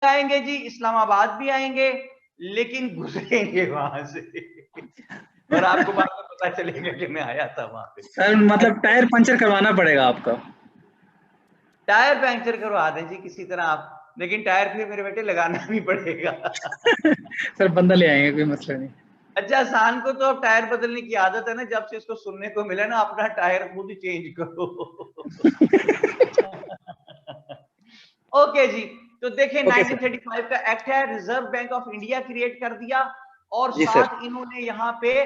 आएंगे जी, इस्लामाबाद भी आएंगे, लेकिन गुजरेंगे वहां से और आपको बाद में पता चलेगा कि मैं आया था वहां पे। सर मतलब टायर पंचर करवाना पड़ेगा आपका। टायर पंचर करवा दें जी किसी तरह आप, लेकिन टायर फिर मेरे बेटे लगाना भी पड़ेगा सर बंदा ले आएंगे, कोई मसला नहीं। अच्छा, शान को तो अब टायर बदलने की आदत है ना, जब से इसको सुनने को मिला ना अपना टायर खुद ही चेंज करो ओके जी, तो देखिए ओके सर। 1935 का एक्ट है, reserve bank of India create कर दिया, और जी सर। साथ इन्होंने यहाँ पे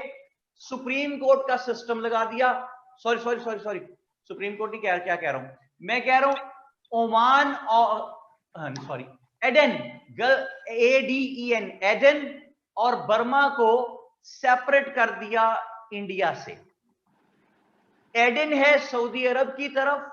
सुप्रीम कोर्ट का सिस्टम लगा दिया। Sorry sorry sorry sorry, supreme court नहीं, क्या कह रहा हूं मैं, कह रहा हूं ओमान और सॉरी एडन, ADEN, एडन और बर्मा को सेपरेट कर दिया इंडिया से। एडन है सऊदी अरब की तरफ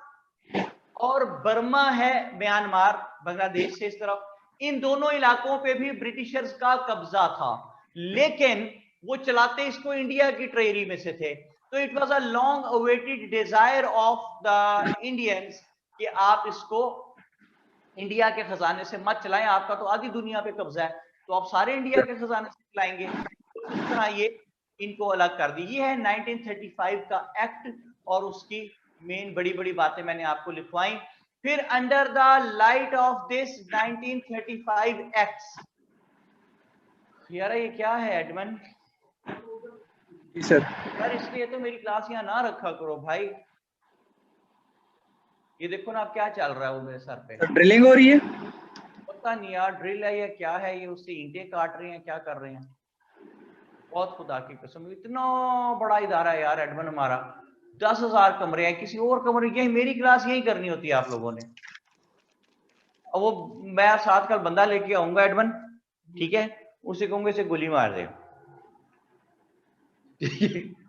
और बर्मा है म्यांमार, बांग्लादेश से इस तरफ। इन दोनों इलाकों पे भी ब्रिटिशर्स का कब्जा था, लेकिन वो चलाते इसको इंडिया की ट्रेरी में से थे। तो it was a long awaited desire of the Indians कि आप इसको इंडिया के खजाने से मत चलाएं, आपका तो आधी दुनिया पे कब्जा है, तो आप सारे इंडिया के खजाने से चलाएंगे। तो इस तरह ये इनको अलग कर दी। ये है 1935 का एक्ट, और उसकी मेन बड़ी बड़ी बातें मैंने आपको लिखवाई। फिर under the light of this 1935 acts, यार ये क्या है एडमन? जी सर। यार इसलिए तो मेरी क्लास यहाँ ना रखा करो भाई। ये देखो ना, अब क्या चल रहा है वो मेरे सर पे, ड्रिलिंग हो रही है। पता नहीं यार ड्रिल है या क्या है, ये उससे ईंटें काट रहे हैं, क्या कर रहे हैं। बहुत खुदा की कसम, इतना बड़ा इदारा है यार एडमन हमारा, 10,000 कमरे हैं, किसी और कमरे, यही मेरी क्लास यही करनी होती है आप लोगों ने। और वो मैं साथ कल बंदा लेके आऊंगा एडमन, ठीक है, उसे कहूंगा इसे गोली मार दे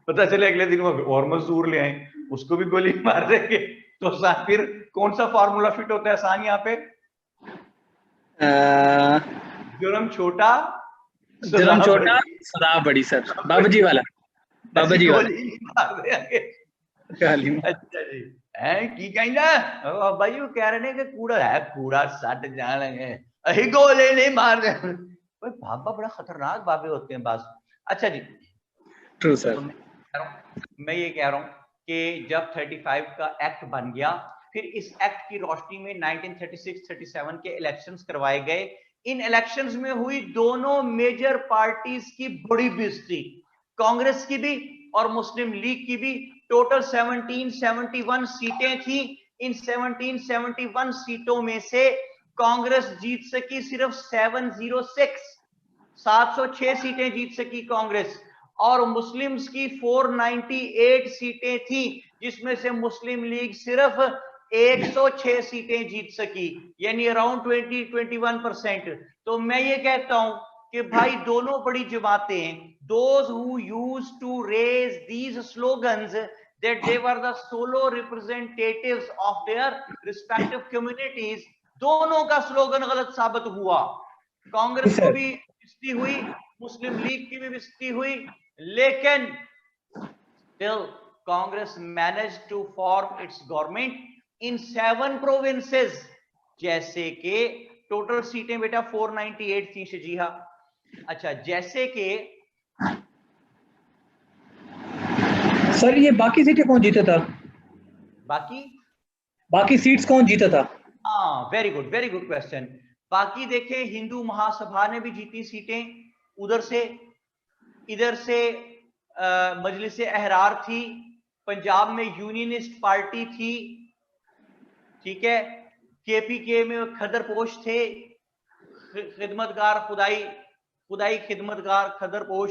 पता चले अगले दिन वो और मजदूर ले आए, उसको भी गोली मार देंगे, तो फिर कौन सा फार्मूला फिट होता है आसान यहाँ पे? जुर्म छोटा, जुर्म सजा छोटा, बड़ी। सदा बड़ी सर, बाबा जी वाला। बाबा ऐसी जी वाला। गोली नहीं मार देंगे। गाली में। अच्छा जी, है की कहना भाई, वो कह रहे हैं कि कूड़ा है, कूड़ा सट जाने अही गोले नहीं मार दे। बाबा बड़ा खतरनाक बाबे होते हैं बस। अच्छा जी, ट्रू सर। तो मैं ये कह रहा हूं कि जब 35 का एक्ट बन गया, फिर इस एक्ट की रोशनी में 1936-37 के इलेक्शंस करवाए गए। इन इलेक्शंस में हुई दोनों मेजर पार्टीज की बड़ी बेइज्जती, कांग्रेस की भी और मुस्लिम लीग की भी। टोटल 1771 सीटें थी। इन 1771 सीटों में से कांग्रेस जीत सकी सिर्फ 706 सीटें जीत सकी कांग्रेस, और मुस्लिम्स की 498 सीटें थी, जिसमें से मुस्लिम लीग सिर्फ 106 सीटें जीत सकी, यानी अराउंड 20-21%। तो मैं ये कहता हूं कि भाई दोनों बड़ी जमातें, those who used to raise these slogans that they were the solo representatives of their respective communities, दोनों का स्लोगन गलत साबित हुआ। कांग्रेस को भी बेइज्जती हुई, मुस्लिम लीग की भी बेइज्जती हुई, लेकिन still Congress managed to form its government in 7 provinces, जैसे कि टोटल सीटें बेटा 498 थी जी हाँ। अच्छा, जैसे कि सर ये बाकी सीटें कौन जीता था? बाकी सीट्स कौन जीता था? हाँ, वेरी गुड क्वेश्चन। बाकी देखे, हिंदू महासभा ने भी जीती सीटें उधर से, इधर से मजलिस अहरार थी, पंजाब में यूनियनिस्ट पार्टी थी, ठीक है, KPK में खदरपोश थे, खिदमतगार खुदाई खिदमतगार खदरपोश,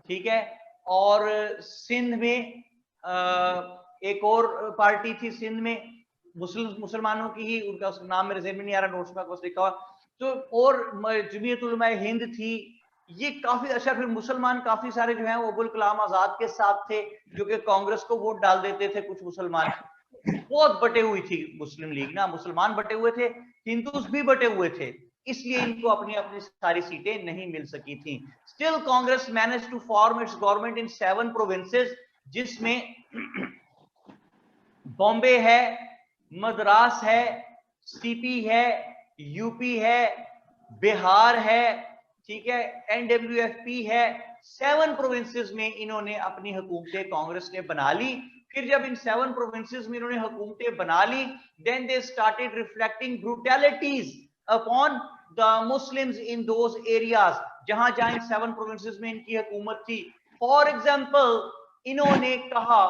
ठीक है, और सिंध में एक और पार्टी थी, सिंध में मुसलमानों की ही, उनका नाम मेरे ज़हन में नहीं आ रहा, नोट्स में कुछ लिखा हुआ, तो और जमीयत उलमा हिंद थी। ये काफी अच्छा, फिर मुसलमान काफी सारे जो हैं वो अबुल कलाम आजाद के साथ थे, जो कि कांग्रेस को वोट डाल देते थे कुछ मुसलमान। बहुत बटे हुई थी मुस्लिम लीग ना, मुसलमान बटे हुए थे, हिंदूज भी बटे हुए थे, इसलिए इनको अपनी अपनी सारी सीटें नहीं मिल सकी थी। Still Congress manage to form its government in 7 provinces, जिसमें बॉम्बे है, मद्रास है, CP है, UP है, बिहार है, ठीक है, NWFP है, 7 प्रोविंसेस में इन्होंने अपनी हुकूमतें कांग्रेस ने बना ली। फिर जब इन 7 प्रोविंसेस में इन्होंने हुकूमतें बना ली, then they started reflecting brutalities upon the Muslims in those areas, जहां जहां इन 7 प्रोविंसेस में इनकी हुकूमत थी। फॉर एग्जाम्पल, इन्होंने कहा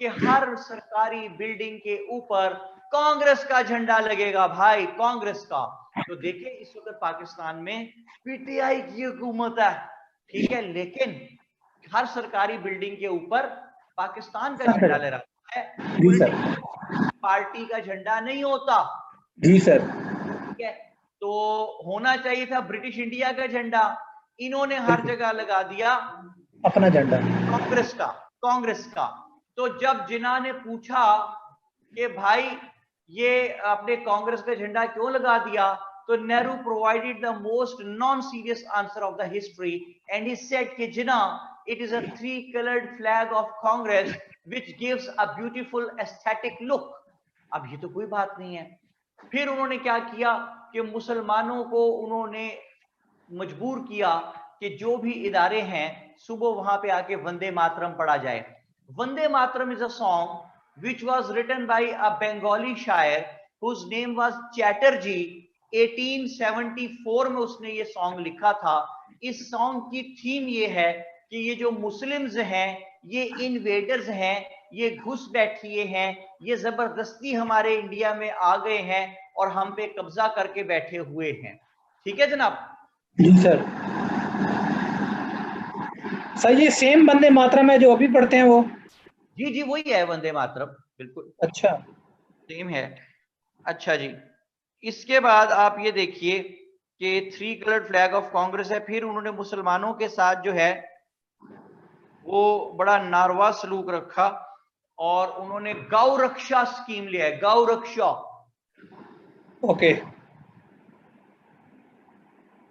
कि हर सरकारी बिल्डिंग के ऊपर कांग्रेस का झंडा लगेगा भाई, कांग्रेस का। तो देखिए इस वक्त पाकिस्तान में पीटीआई की हुकूमत है, ठीक है, लेकिन हर सरकारी बिल्डिंग के ऊपर पाकिस्तान का झंडा ले रखा है, जी सर। पार्टी का झंडा नहीं होता। जी सर। ठीक है, तो होना चाहिए था ब्रिटिश इंडिया का झंडा, इन्होंने हर जगह लगा दिया अपना झंडा, कांग्रेस का, कांग्रेस का। तो जब जिन्ना ने पूछा कि भाई ये आपने कांग्रेस का झंडा क्यों लगा दिया, तो Nehru provided the most non serious answer of the history and he said कि Jinnah, it is a 3 colored flag of Congress which gives a beautiful aesthetic look. अब ये तो कोई बात नहीं है। फिर उन्होंने क्या किया कि मुसलमानों को उन्होंने मजबूर किया कि जो भी इदारे हैं सुबह वहां पे आके वंदे मातरम पढ़ा जाए। Vande Mataram is a song which was written by a Bengali शायर whose name was चैटर्जी। 1874 में उसने ये सॉन्ग लिखा था। इस सॉन्ग की थीम ये है कि ये जो मुस्लिम्स हैं ये इन्वेडर्स हैं, ये घुस बैठिए हैं, ये जबरदस्ती हमारे इंडिया में आ गए हैं और हम पे कब्जा करके बैठे हुए हैं। ठीक है जनाब? जी सर। सर ये सेम वंदे मातरम है जो अभी पढ़ते हैं वो? जी जी वही है वंदे मातरम, बिल्कुल अच्छा, सेम है। अच्छा जी, इसके बाद आप ये देखिए कि 3 colored फ्लैग ऑफ कांग्रेस है। फिर उन्होंने मुसलमानों के साथ जो है वो बड़ा नारवा सलूक रखा और उन्होंने गौ रक्षा स्कीम लिया है, गौ रक्षा। ओके।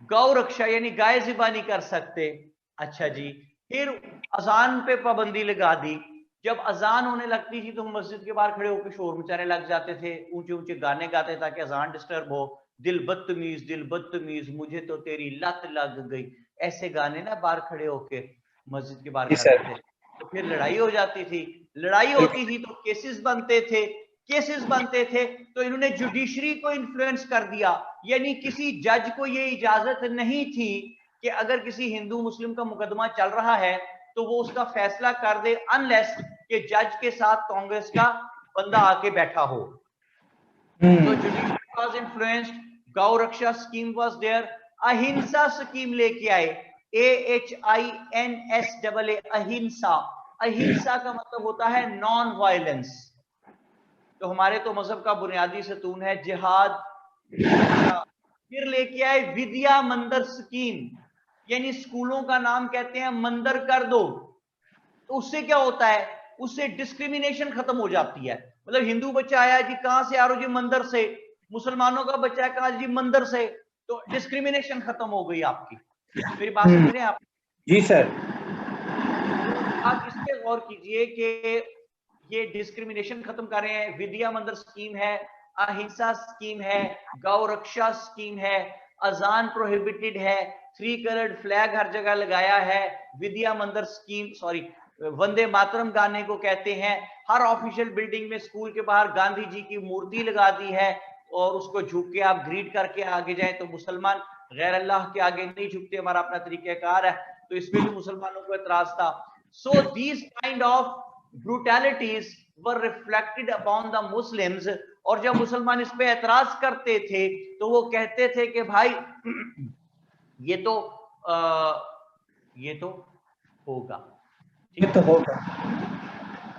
गौ रक्षा यानी गाय ज़िबा नहीं कर सकते। अच्छा जी, फिर अजान पे पाबंदी लगा दी। जब अजान होने लगती थी तो मस्जिद के बाहर खड़े होकर शोर मचाने लग जाते थे, ऊंचे ऊंचे गाने गाते ताकि अजान डिस्टर्ब हो। दिल बदतमीज मुझे तो तेरी लत लग गई, ऐसे गाने ना बाहर खड़े होके मस्जिद के बाहर जी गाते सर। थे। तो फिर लड़ाई हो जाती थी, लड़ाई होती थी तो केसेस बनते थे, केसेस बनते थे तो इन्होंने जुडिशरी को इन्फ्लुएंस कर दिया। यानी किसी जज को ये इजाजत नहीं थी कि अगर किसी हिंदू मुस्लिम का मुकदमा चल रहा है तो वो उसका फैसला कर दे अनलेस कि जज के साथ कांग्रेस का बंदा आके बैठा हो। तो जुडिशरी वाज इन्फ्लुएंस्ड, गौ रक्षा स्कीम वाज देयर, अहिंसा स्कीम लेके आए, AHINSAA, अहिंसा। अहिंसा का मतलब होता है नॉन वायलेंस। तो हमारे तो मजहब का बुनियादी सतून है जिहाद। अच्छा, फिर लेके आए विद्या मंदिर स्कीम, यानी स्कूलों का नाम कहते हैं मंदिर कर दो। तो उससे क्या होता है, उससे डिस्क्रिमिनेशन खत्म हो जाती है। मतलब हिंदू बच्चा आया जी कहां से आ रहे हो जी मंदिर से, मुसलमानों का बच्चा है कहा जी मंदिर से, तो डिस्क्रिमिनेशन खत्म हो गई आपकी। मेरी बात समझ रहे हैं आप? जी सर। आप इस पे गौर कीजिए कि ये डिस्क्रिमिनेशन खत्म कर रहे हैं। विद्या मंदिर स्कीम है, अहिंसा स्कीम है, गौ रक्षा स्कीम है, अजान प्रोहिबिटेड है, 3 colored फ्लैग हर जगह लगाया है, विद्या मंदिर स्कीम, सॉरी वंदे मातरम गाने को कहते हैं। हर ऑफिशियल बिल्डिंग में स्कूल के बाहर गांधी जी की मूर्ति लगा दी है और उसको झुक के आप ग्रीट करके आगे जाए। तो मुसलमान गैर अल्लाह के आगे नहीं झुकते, हमारा अपना तरीकाकार है, तो इसमें भी मुसलमानों को एतराज था। So these kind of brutalities were reflected upon the Muslims. और जब मुसलमान इस पे एतराज करते थे तो वो कहते थे कि भाई ये तो होगा, ठीक ये तो है। होगा।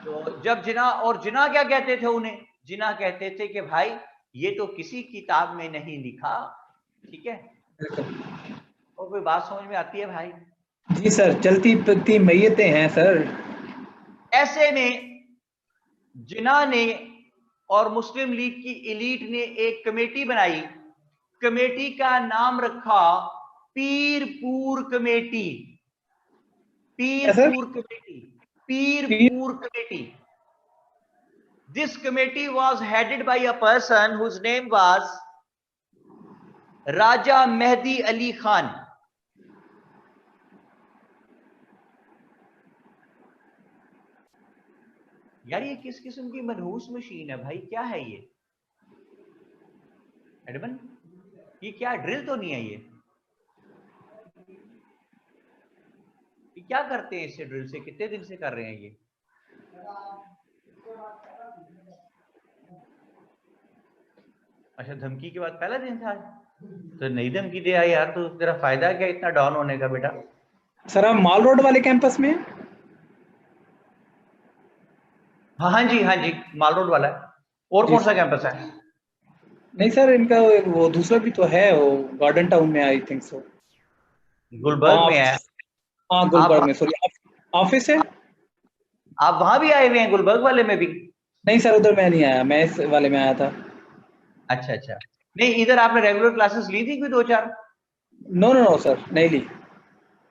तो जब जिना, और जिना क्या कहते थे उन्हें, जिना कहते थे कि भाई ये तो किसी किताब में नहीं लिखा, ठीक है। और कोई बात समझ में आती है भाई? जी सर, चलती फिरती मैयतें हैं सर। ऐसे में जिना ने और मुस्लिम लीग की एलीट ने एक कमेटी बनाई। कमेटी का नाम रखा पीरपुर कमेटी। क्या sir? Pirpur committee, Pirpur committee. This committee was headed by a person whose name was राजा मेहदी अली खान। यार ये किस किस्म की मनहूस मशीन है भाई, क्या है ये एडमन? ये क्या ड्रिल तो नहीं है ये क्या करते हैं इससे? ड्रिल से कितने दिन से कर रहे हैं ये? अच्छा, धमकी के बाद पहला दिन था तो नई धमकी दे आई यार, तो तेरा फायदा क्या इतना डाउन होने का बेटा? सर आप माल रोड वाले कैंपस में हैं? हाँ हाँ जी, हाँ जी, माल रोड वाला है। और जी कौन सा सर। कैंपस है? नहीं सर, इनका वो दूसरा भी तो है, वो गार्डन टाउन में, आई थिंक सो। गुलबर्ग वहाँ में है। ऑफिस। हाँ आप गुलबर्ग में, सॉरी, ऑफिस है। आप वहां भी आए हुए हैं, गुलबर्ग वाले में भी? नहीं सर, उधर मैं नहीं आया, मैं इस वाले में आया था। अच्छा अच्छा। नहीं, इधर आपने रेगुलर क्लासेस ली थी कोई दो चार, नो नो नो सर, नहीं ली।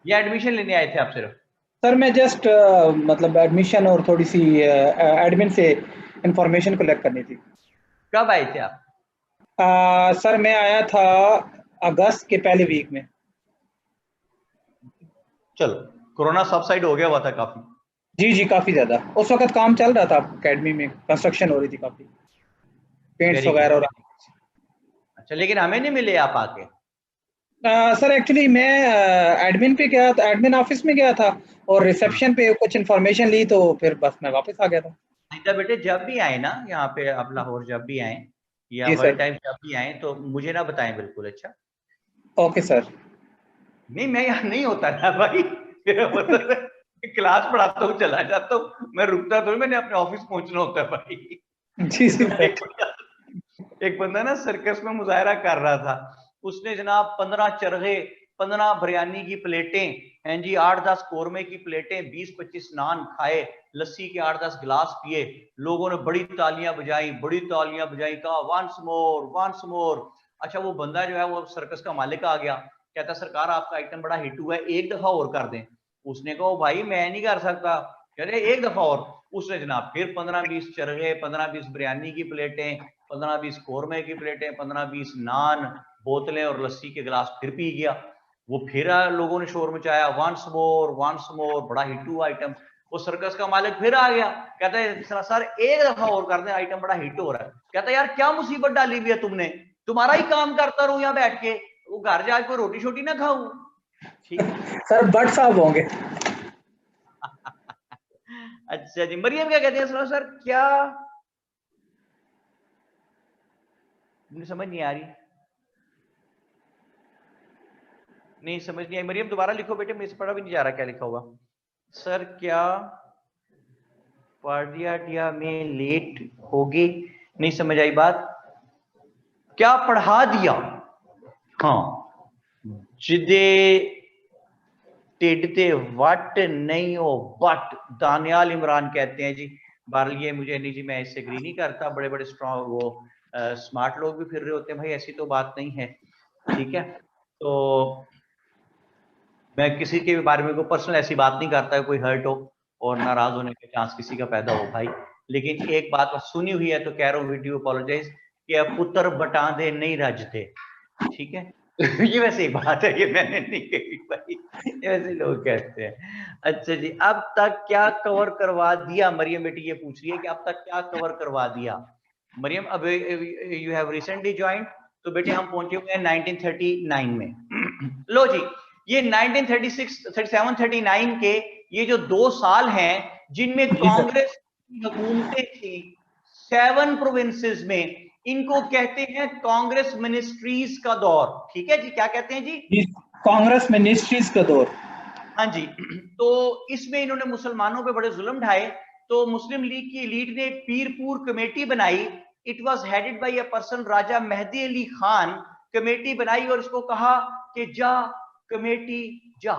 या एडमिशन लेने आए थे आप सिर्फ? सर मैं जस्ट मतलब एडमिशन और थोड़ी सी एडमिन से इंफॉर्मेशन कलेक्ट करनी थी। कब आए थे आप? सर मैं आया था अगस्त के पहले वीक में। चलो, कोरोना सबसाइड हो गया हुआ था काफी। जी जी, काफ़ी ज़्यादा। उस वक्त काम चल रहा था अकेडमी में, कंस्ट्रक्शन हो रही थी काफ़ी, पेंट्स वेरी गुड। वगैरह। और अच्छा, लेकिन हमें नहीं मिले आप आके? सर एक्चुअली मैं एडमिन पे गया था, एडमिन ऑफिस में गया था, और हाँ। रिसेप्शन पे कुछ इन्फॉर्मेशन ली, तो फिर बस मैं वापस आ गया था। नहीं बेटे, जब भी आए ना यहाँ पे आप लाहौर, जब भी आए या जी वर्ल्ड सर। टाइम जब भी आए तो मुझे ना बताएं बिल्कुल, अच्छा? Okay sir. नहीं, मैं यहाँ नहीं होता ना भाई, मेरा मतलब है, क्लास पढ़ाता हूँ चला जाता हूँ, मैं रुकता तो मैंने अपने ऑफिस पहुंचना होता है भाई। जी जी इधर सर। एक बंदा ना सर्कस में मुजाहरा कर रहा था, उसने जनाब 15 चरगे, 15 बिरयानी की प्लेटें हैं जी, 8-10 कोरमे की प्लेटें, 20-25 नान खाए, लस्सी के 8-10 गिलास पिए। लोगों ने बड़ी तालियां बजाई, बड़ी तालियां बजाई, कहा वंस मोर वंस मोर। अच्छा, वो बंदा जो है वो सर्कस का मालिक आ गया, कहता सरकार आपका आइटम बड़ा हिट हुआ है, एक दफा और कर दें। उसने कहा भाई मैं नहीं कर सकता। कह रहे एक दफा और। उसने जनाब फिर 15-20 चरगे, 15-20 बिरयानी की प्लेटें, 15-20 कौरमे की प्लेटें, 15-20 नान, बोतलें और लस्सी के गिलास फिर पी गया। वो फिर लोगों ने शोर मचाया, वंस मोर, बड़ा हिट हुआ आइटम। वो सर्कस का मालिक फिर आ गया, कहता है सर एक दफा और कर दे, आइटम बड़ा हिट हो रहा है। कहता है यार क्या मुसीबत डाली हुई है तुमने, तुम्हारा ही काम करता रहूं यहाँ बैठ के, वो घर जाके कोई रोटी शोटी ना खाऊं। ठीक है। सर बट साहब होंगे। अच्छा जी, मरियम क्या कहते हैं? सुनो सर, क्या मुझे समझ नहीं आ रही, नहीं समझ नहीं आई मरियम, दोबारा लिखो बेटे, मेरे से पढ़ा भी नहीं जा रहा क्या लिखा हुआ। सर क्या पार्डिया में लेट होगी? नहीं समझ आई बात, क्या पढ़ा दिया? हाँ, जिदे टिडते वट नहीं हो बट, दानियाल इमरान कहते हैं जी। बहरहाल ये मुझे नहीं जी, मैं इससे एग्री नहीं करता, बड़े बड़े स्ट्रॉन्ग वो स्मार्ट लोग भी फिर रहे होते हैं भाई, ऐसी तो बात नहीं है। ठीक है, तो मैं किसी के बारे में कोई पर्सनल ऐसी बात नहीं करता है, कोई हर्ट हो और नाराज होने के चांस किसी का पैदा हो भाई। लेकिन एक बात सुनी हुई है तो कह रहा हूँ, वीडियो अपोलोजाइज, कि अब पुत्र बटांदे नहीं रजते। ठीक है। ये वैसे ही बात है, ये मैंने नहीं कही भाई, ये वैसे लोग कहते हैं। अच्छा जी, अब तक क्या कवर करवा दिया? मरियम बेटी ये पूछ रही है कि अब तक क्या कवर करवा दिया। मरियम, अब यू हैव रिसेंटली ज्वाइंट, तो बेटे हम पहुंचे हुए हैं 1939 में। लो जी, ये 1936, 37, 39 के ये जो 2 साल हैं जिनमें जी सर। कांग्रेस की हुकूमतें थी 7 प्रोविंसेस में, इनको कहते हैं कांग्रेस मिनिस्ट्रीज का दौर। ठीक है जी, क्या कहते हैं जी? जी, कांग्रेस मिनिस्ट्रीज का दौर। हाँ जी। तो इसमें इन्होंने मुसलमानों पे बड़े जुल्म ढाए, तो मुस्लिम लीग की एलीट ने पीरपुर कमेटी बनाई। It was headed by a person Raja Mehdi Ali Khan. Committee बनाई और इसको कहा कि जा कमेटी जा।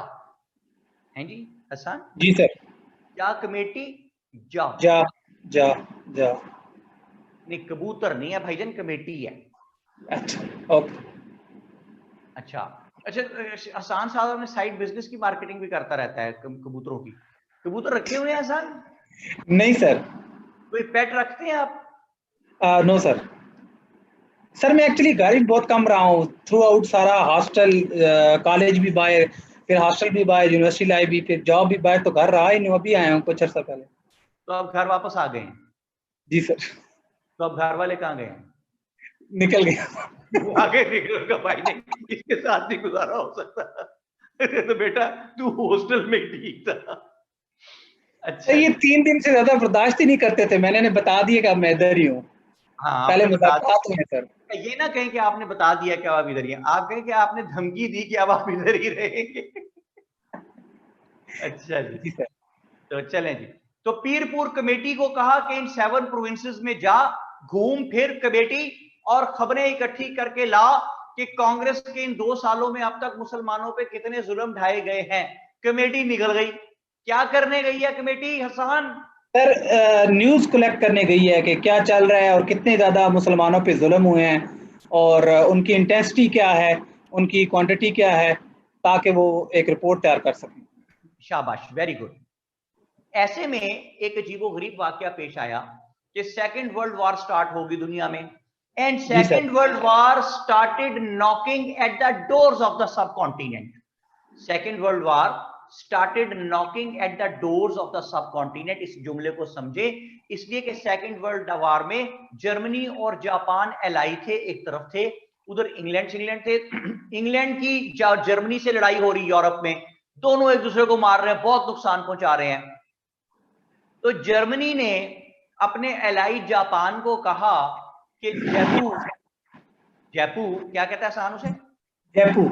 हैं जी हसन? जी सर। जा कमेटी जा। जा जा जा। नहीं, कबूतर नहीं है भाईजान, कमेटी है। अच्छा। ओके। अच्छा अच्छा। हसान साहब अपने साइड बिजनेस की मार्केटिंग भी करता रहता है कबूतरों की। कबूतर रखे हुए हैं हसान? नहीं सर। कोई पेट रखते हैं आप? No sir. सर मैं एक्चुअली घर ही बहुत कम रहा हूँ, थ्रू आउट सारा हॉस्टल, कॉलेज भी बाहर, फिर हॉस्टल भी बाहर, यूनिवर्सिटी लाइफ भी, फिर जॉब भी बाहर, तो घर रहा ही नहीं, अभी आया हूँ कुछ अर्सा पहले। तो अब घर वापस आ गए हैं? जी सर। तो अब घर वाले कहाँ गए हैं? निकल गया। आगे निकल का भाई, नहीं इसके साथ नहीं गुजारा हो सकता। अरे तो बेटा तू हॉस्टल में ठीक था। तो अच्छा ये जी। 3 दिन से ज्यादा बर्दाश्त ही नहीं करते थे, मैंने बता दिया कि अब मैं इधर ही हूँ। हाँ पहले आपने बता मुलाकात हुई है सर। दिया, ये ना कहें कि आपने बता दिया कि अब आप इधर ही हैं, आप कहें कि आपने धमकी दी कि अब आप इधर ही रहेंगे। अच्छा जी। जी सर। तो चलें जी। तो पीरपुर कमेटी को कहा कि इन 7 प्रोविंसेस में जा, घूम फिर कमेटी और खबरें इकट्ठी करके ला कि कांग्रेस के इन 2 सालों में अब तक मुसलमानों पे कितने जुल्म ढाए गए हैं। कमेटी निकल गई। क्या करने गई है committee Hassan? Sir news collect करने गई है कि क्या चल रहा है और कितने ज़्यादा मुसलमानों पे जुल्म हुए हैं, और उनकी इंटेंसिटी क्या है, उनकी क्वांटिटी क्या है, ताकि वो एक रिपोर्ट तैयार कर सकें। शाबाश, वेरी गुड। ऐसे में एक अजीबोगरीब वाकया पेश आया कि सेकेंड वर्ल्ड वॉर स्टार्ट होगी दुनिया में, एंड जी sir. Second world war started knocking at the doors of the subcontinent. Second world war started knocking at the doors of the subcontinent. इस जुमले को समझे, इसलिए कि सेकेंड वर्ल्ड वॉर में जर्मनी और जापान एलाई थे, एक तरफ थे, उधर इंग्लैंड थे। इंग्लैंड की जर्मनी से लड़ाई हो रही यूरोप में, दोनों एक दूसरे को मार रहे हैं, बहुत नुकसान पहुंचा रहे हैं। तो जर्मनी ने अपने एलाई जापान को कहा कि जयपू, जयपू क्या कहता है शान उसे? जयपू।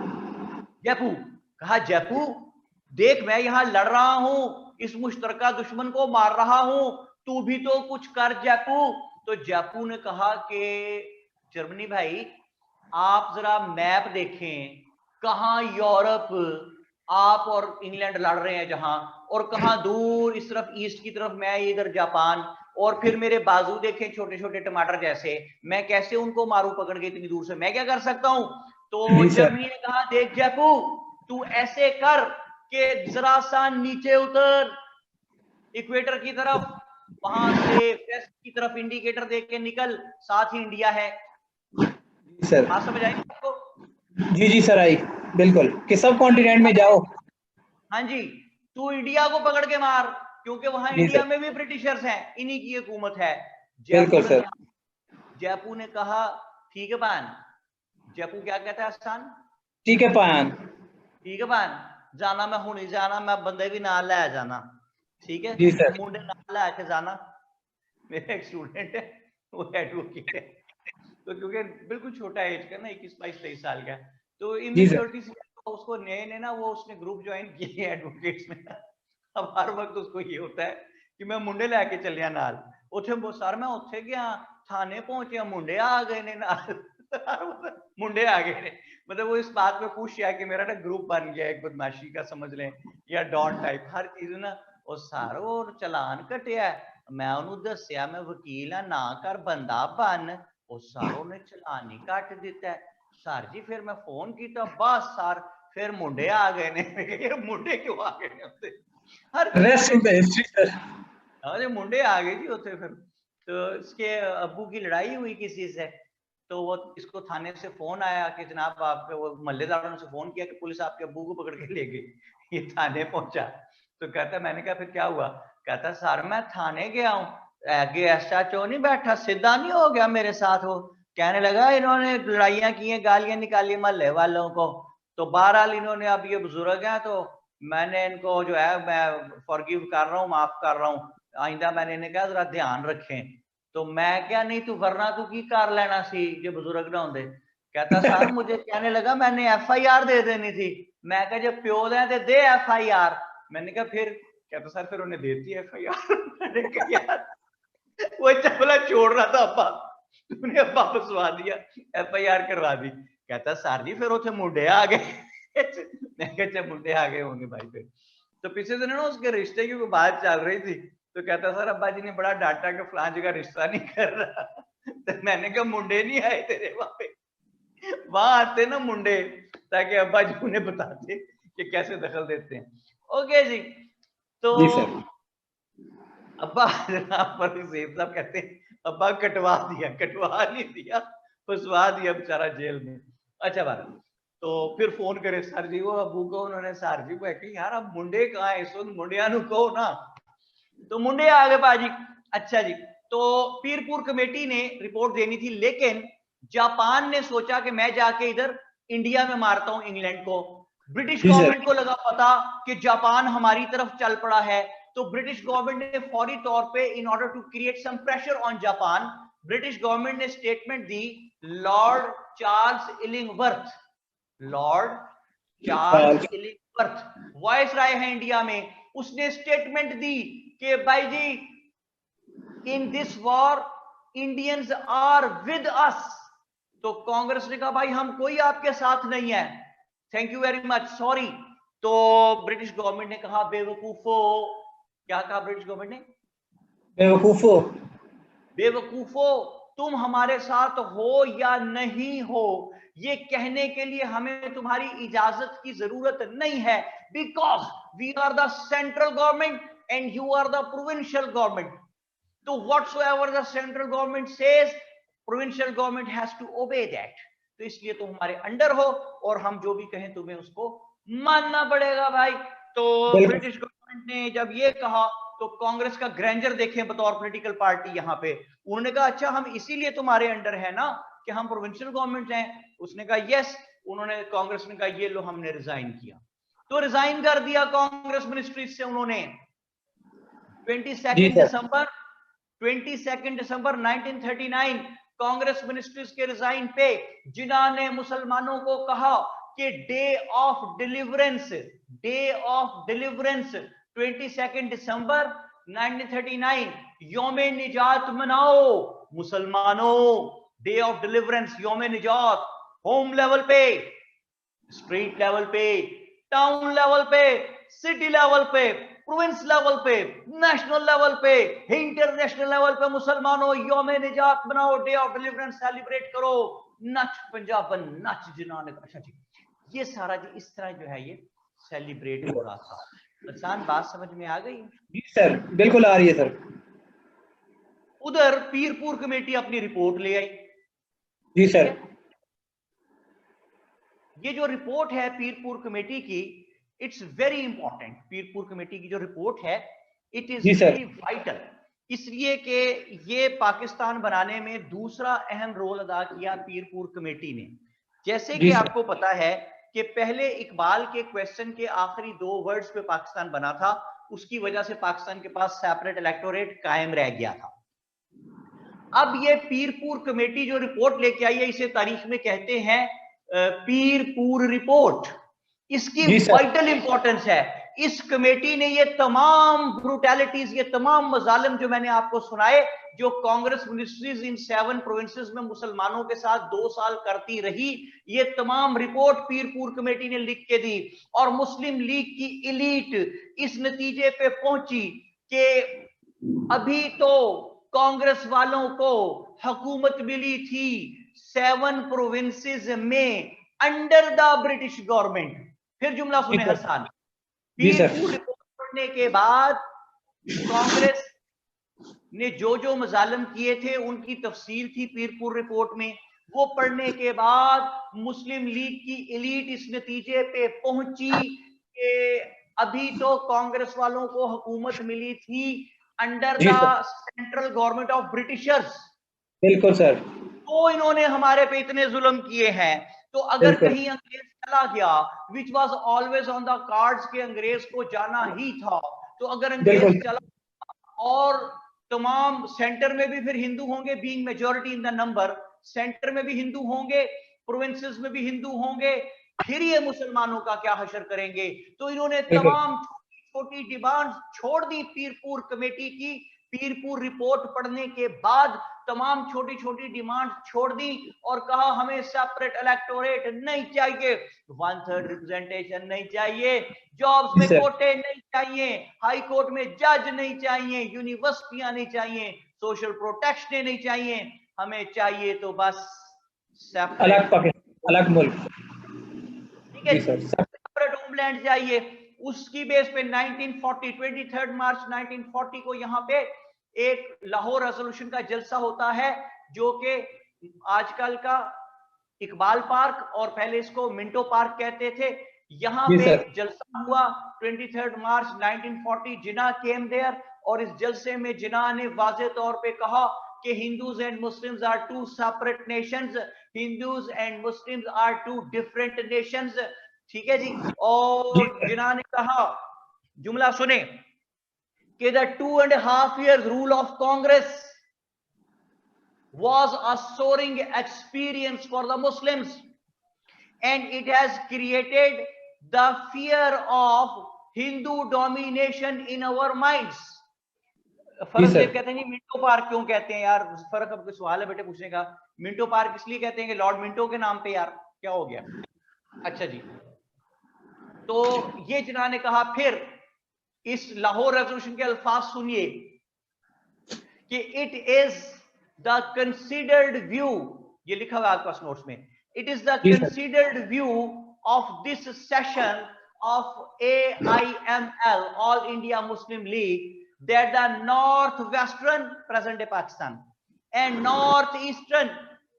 जयपू। कहा जयपू देख मैं यहां लड़ रहा हूं, इस मुश्तरका दुश्मन को मार रहा हूं, तू भी तो कुछ कर जयपू। तो जयपू ने कहा कि जर्मनी भाई आप जरा मैप देखें, कहां यूरोप आप और इंग्लैंड लड़ रहे हैं जहां, और कहां दूर इस तरफ ईस्ट की तरफ मैं इधर जापान, और फिर मेरे बाजू देखें छोटे छोटे टमाटर जैसे, मैं कैसे उनको मारूं पकड़ के इतनी दूर से, मैं क्या कर सकता हूं? तो जी सर। जर्मनी ने कहा देख जयपू, तू ऐसे कर कि जरा सा नीचे उतर इक्वेटर की तरफ, वहां से वेस्ट की तरफ इंडिकेटर देख के निकल, साथ ही इंडिया है। जी सर। बात समझ आई आपको? जी जी सर, आई बिल्कुल, कि सब कॉन्टिनेंट में जाओ। हाँ जी, तू इंडिया को पकड़ के मार, क्योंकि वहां जी इंडिया सर। में भी ब्रिटिशर्स हैं, इन्हीं की हुकूमत है। जयपू बिल्कुल ने सर। कहा, जयपू ने कहा ठीक है पान। जयपू क्या कहता है आसान? ठीक है पान। ठीक है पान, जाना मैं हूं नहीं जाना, मैं बंदे भी नाल लै जाना, ठीक है जी सर। मुंडे नाल लैके जाना। मेरा एक स्टूडेंट है, वो एडवोकेट है, तो क्योंकि बिल्कुल छोटा एज का ना, 21-22-23 साल का, तो जी सर। इमेच्योरिटी से उसको नए ने ना वो उसने ग्रुप ज्वाइन किए है एडवोकेट्स में। अब हर वक्त उसको ये होता है कि मैं मुंडे लैके चलिया नाल, उथे सर मैं उथे गया थाने पहुंचे मुंडे आ गए ने नाल। मुंडे आ गए ने, मतलब वो इस बात में खुश है कि मेरा ना ग्रुप बन गया एक बदमाशी का समझ लें, या डॉन टाइप हर चीज ना। ਉਹ ਸਰ ਉਹ ਚਲਾਨ ਕਟਿਆ, ਮੈਂ ਉਹਨੂੰ ਦੱਸਿਆ ਮੈਂ ਵਕੀਲ ਆ ਨਾ ਕਰ ਬੰਦਾ ਬਣ, ਉਹ ਸਰ ਉਹਨੇ ਚਲਾਨ ਹੀ ਕੱਟ ਦਿੱਤਾ। ਸਰ ਜੀ ਫਿਰ ਮੈਂ ਫੋਨ ਕੀਤਾ, ਬਸ ਸਰ ਫਿਰ ਮੁੰਡੇ ਆ ਗਏ ਨੇ। ਇਹ ਮੁੰਡੇ ਕਿਉਂ ਆ ਗਏ ਨੇ ਉੱਤੇ? हर चीज रेस्ट में इन द हिस्ट्री सर। अरे मुंडे आ गए जी उसे फिर। तो इसके अब्बू की लड़ाई हुई किसी से, तो वो इसको थाने से फोन आया कि जनाब आपके, वो मोहल्लेदारों ने फोन किया कि पुलिस आपके अब्बू को पकड़ के ले गई। ये थाने पहुंचा, तो कहता मैंने कहा फिर क्या हुआ? कहता सर मैं थाने गया हूँ, आगे एसएचओ नहीं बैठा, सीधा नहीं हो गया मेरे साथ वो, कहने लगा इन्होंने लड़ाइयाँ की हैं, गालियां निकाली मोहल्ले वालों को, तो बहरहाल इन्होंने, अब ये बुजुर्ग हैं तो मैंने इनको जो है मैं फॉरगिव कर रहा हूँ, माफ कर रहा हूँ, आइंदा मैंने इन्हें कहा जरा ध्यान रखें। तो मैं क्या, नहीं तू वरना तू की कर लेना सी जो बुजुर्ग ना होंगे। कहता सर मुझे कहने लगा मैंने एफआईआर दे देनी थी, मैं कहा जब प्यो दे दे एफआईआर। मैंने कहा फिर? कहता सर फिर उन्हें देती एफआईआर। मैंने कहा यार वो चपला छोड़ रहा था अब्बा, तूने अब्बा फंसवा दिया, एफआईआर करवा दी। कहता सर जी फिर उसे मुंडे आ गए। मैं कहा मुंडे आ गए होंगे भाई फिर। तो पिछले दिन ना उसके रिश्ते की कोई बात चल रही थी, तो कहता सर अब्बा जी ने बड़ा डांटा कि फलां जगह रिश्ता नहीं कर रहा। तो मैंने कहा मुंडे नहीं आए तेरे वहां पे, वहां आते ना मुंडे, ताकि अब्बा जी उन्हें बताते कि कैसे दखल देते हैं। ओके जी। तो जी सर। अब्बा जनाब पर सेब साहब कहते हैं अब्बा कटवा दिया, कटवा नहीं दिया, फंसवा दिया बेचारा जेल में। अच्छा बात, तो फिर फोन करे सर जी वो अबू को, उन्होंने सर जी को कि यार अब मुंडे कहाँ है इस वक्त, मुंडिया नु कहो ना, तो मुंडे आ गए बाजी। अच्छा जी, तो पीरपुर कमेटी ने रिपोर्ट देनी थी, लेकिन जापान ने सोचा कि मैं जाके इधर इंडिया में मारता हूं इंग्लैंड को। ब्रिटिश गवर्नमेंट को लगा पता कि जापान हमारी तरफ चल पड़ा है, तो ब्रिटिश गवर्नमेंट ने फौरी तौर पे in order to create some pressure on Japan, British government ने स्टेटमेंट दी। Lord Charles Illingworth, Lord Charles Illingworth viceroy है इंडिया में, उसने स्टेटमेंट दी कि भाई जी in this war Indians are with us. तो कांग्रेस ने कहा भाई हम कोई आपके साथ नहीं है, thank you very much, sorry. तो ब्रिटिश गवर्नमेंट ने कहा बेवकूफो, क्या कहा ब्रिटिश गवर्नमेंट ने? बेवकूफो, बेवकूफो, तुम हमारे साथ हो या नहीं हो ये कहने के लिए हमें तुम्हारी इजाजत की जरूरत नहीं है, because we are the central government and you are the provincial government. तो whatsoever the central government says, provincial government has to obey that. तो इसलिए तुम हमारे अंडर हो और हम जो भी कहें तुम्हें उसको मानना पड़ेगा भाई। तो ब्रिटिश गवर्नमेंट ने जब ये कहा तो कांग्रेस का ग्रैंडर देखें बतौर पॉलिटिकल पार्टी यहाँ पे, उन्होंने कहा अच्छा हम इसीलिए तुम्हारे अंडर है ना कि हम प्रोविंशियल गवर्नमेंट हैं। उसने कहा यस, उन्होंने, कांग्रेस ने कहा ये लो हमने रिजाइन किया। तो रिजाइन कर दिया कांग्रेस मिनिस्ट्री से उन्होंने। 22 दिसंबर 1939 कांग्रेस मिनिस्ट्रीज के रिजाइन पे जिन्ना ने मुसलमानों को कहा कि डे ऑफ डिलीवरेंस 22 दिसंबर 1939 यौमे निजात मनाओ मुसलमानों, डे ऑफ डिलीवरेंस, यौमे निजात, होम लेवल पे, स्ट्रीट लेवल पे, टाउन लेवल पे, सिटी लेवल पे, प्रोविंस लेवल पे, नेशनल लेवल पे, इंटरनेशनल लेवल पे मुसलमानों यौम निजात बनाओ, डे ऑफ डिलीवरेंस सेलिब्रेट करो, नच पंजाबन नच जिन्होंने। अच्छा जी, ये सारा जी इस तरह जो है ये सेलिब्रेट हो रहा था। आसान बात समझ में आ गई? जी सर, बिल्कुल आ रही है सर। उधर पीरपुर कमेटी अपनी रिपोर्ट ले आई। जी सर, ये जो रिपोर्ट है पीरपुर कमेटी की, it's very important. Pirpur committee की जो रिपोर्ट है इट इज वेरी वाइटल, इसलिए कि ये पाकिस्तान बनाने में दूसरा अहम रोल अदा किया पीरपुर कमेटी ने। जैसे कि आपको पता है कि पहले इकबाल के क्वेश्चन के आखिरी 2 वर्ड्स पे पाकिस्तान बना था, उसकी वजह से पाकिस्तान के पास सेपरेट इलेक्टोरेट कायम रह गया था। अब ये पीरपुर कमेटी जो रिपोर्ट लेके आई है इसे तारीख में कहते हैं पीरपुर रिपोर्ट। इसकी वाइटल इंपॉर्टेंस है। इस कमेटी ने ये तमाम ब्रूटैलिटीज, ये तमाम मजालिम जो मैंने आपको सुनाए, जो कांग्रेस मिनिस्ट्रीज इन 7 प्रोविंसेस में मुसलमानों के साथ 2 साल करती रही, ये तमाम रिपोर्ट पीरपुर कमेटी ने लिख के दी। और मुस्लिम लीग की इलीट इस नतीजे पे पहुंची कि अभी तो कांग्रेस वालों को हुकूमत मिली थी 7 प्रोविंसेस में अंडर द ब्रिटिश गवर्नमेंट। फिर जुमला सुने हसन, पीरपुर रिपोर्ट पढ़ने के बाद कांग्रेस ने जो जो मजालिम किए थे उनकी तफसील थी पीरपुर रिपोर्ट में। वो पढ़ने के बाद मुस्लिम लीग की एलीट इस नतीजे पे पहुंची कि अभी तो कांग्रेस वालों को हुकूमत मिली थी under the central government of Britishers. बिल्कुल सर। तो इन्होंने हमारे पे इतने जुल्म किए हैं, तो अगर कहीं अंग्रेज चला गया, which was always on the cards के अंग्रेज को जाना ही था, तो अगर अंग्रेज चला और तमाम सेंटर में भी फिर हिंदू होंगे, being majority in the number, centre में भी हिंदू होंगे, प्रोविंसेस में भी हिंदू होंगे, फिर ये मुसलमानों का क्या हशर करेंगे। तो इन्होंने तमाम छोटी छोटी डिमांड छोड़ दी पीरपुर कमेटी की। पीरपुर रिपोर्ट पढ़ने के बाद तमाम छोटी छोटी डिमांड छोड़ दी और कहा हमें सेपरेट इलेक्टोरेट नहीं चाहिए, 1/3 रिप्रेजेंटेशन नहीं चाहिए, जॉब्स में कोटे नहीं चाहिए, हाई कोर्ट में जज नहीं चाहिए, यूनिवर्सिटियां नहीं चाहिए, सोशल प्रोटेक्शन नहीं चाहिए, हमें चाहिए तो बस सेपरेट अलग मुल्क, ठीक है, सेपरेट होमलैंड चाहिए। उसकी बेस पे 1940 23 मार्च 1940 को यहाँ पे एक लाहौर रेजोल्यूशन का जलसा होता है जो कि आजकल का इकबाल पार्क, और पहले इसको मिंटो पार्क कहते थे। यहाँ जी पे सर। जलसा हुआ 23 मार्च 1940, जिन्ना केम देयर, और इस जलसे में जिन्ना ने वाज़े तौर पे कहा कि Hindus and Muslims are two separate nations, Hindus and Muslims are two different nations. ठीक है जी। जी और सर। जिन्ना ने कहा, जुमला सुने, कि the 2.5 years rule of Congress was a soaring experience for the Muslims, and it has created the fear of Hindu domination in our minds. फरक देव कहते हैं जी मिंटो पार्क क्यों कहते हैं यार? फरक, अब कोई सवाल है बेटे पूछने का? मिंटो पार्क इसलिए कहते हैं कि लॉर्ड मिंटो के नाम पे। यार क्या हो गया? अच्छा जी, तो ये जिन्ना ने कहा। फिर इस लाहौर रेजोल्यूशन के अल्फाज सुनिए कि it is the considered view, ये लिखा हुआ है आपके पास नोट्स में, it is the considered view of this session of AIML, all India Muslim league, that the northwestern, present day Pakistan, and northeastern,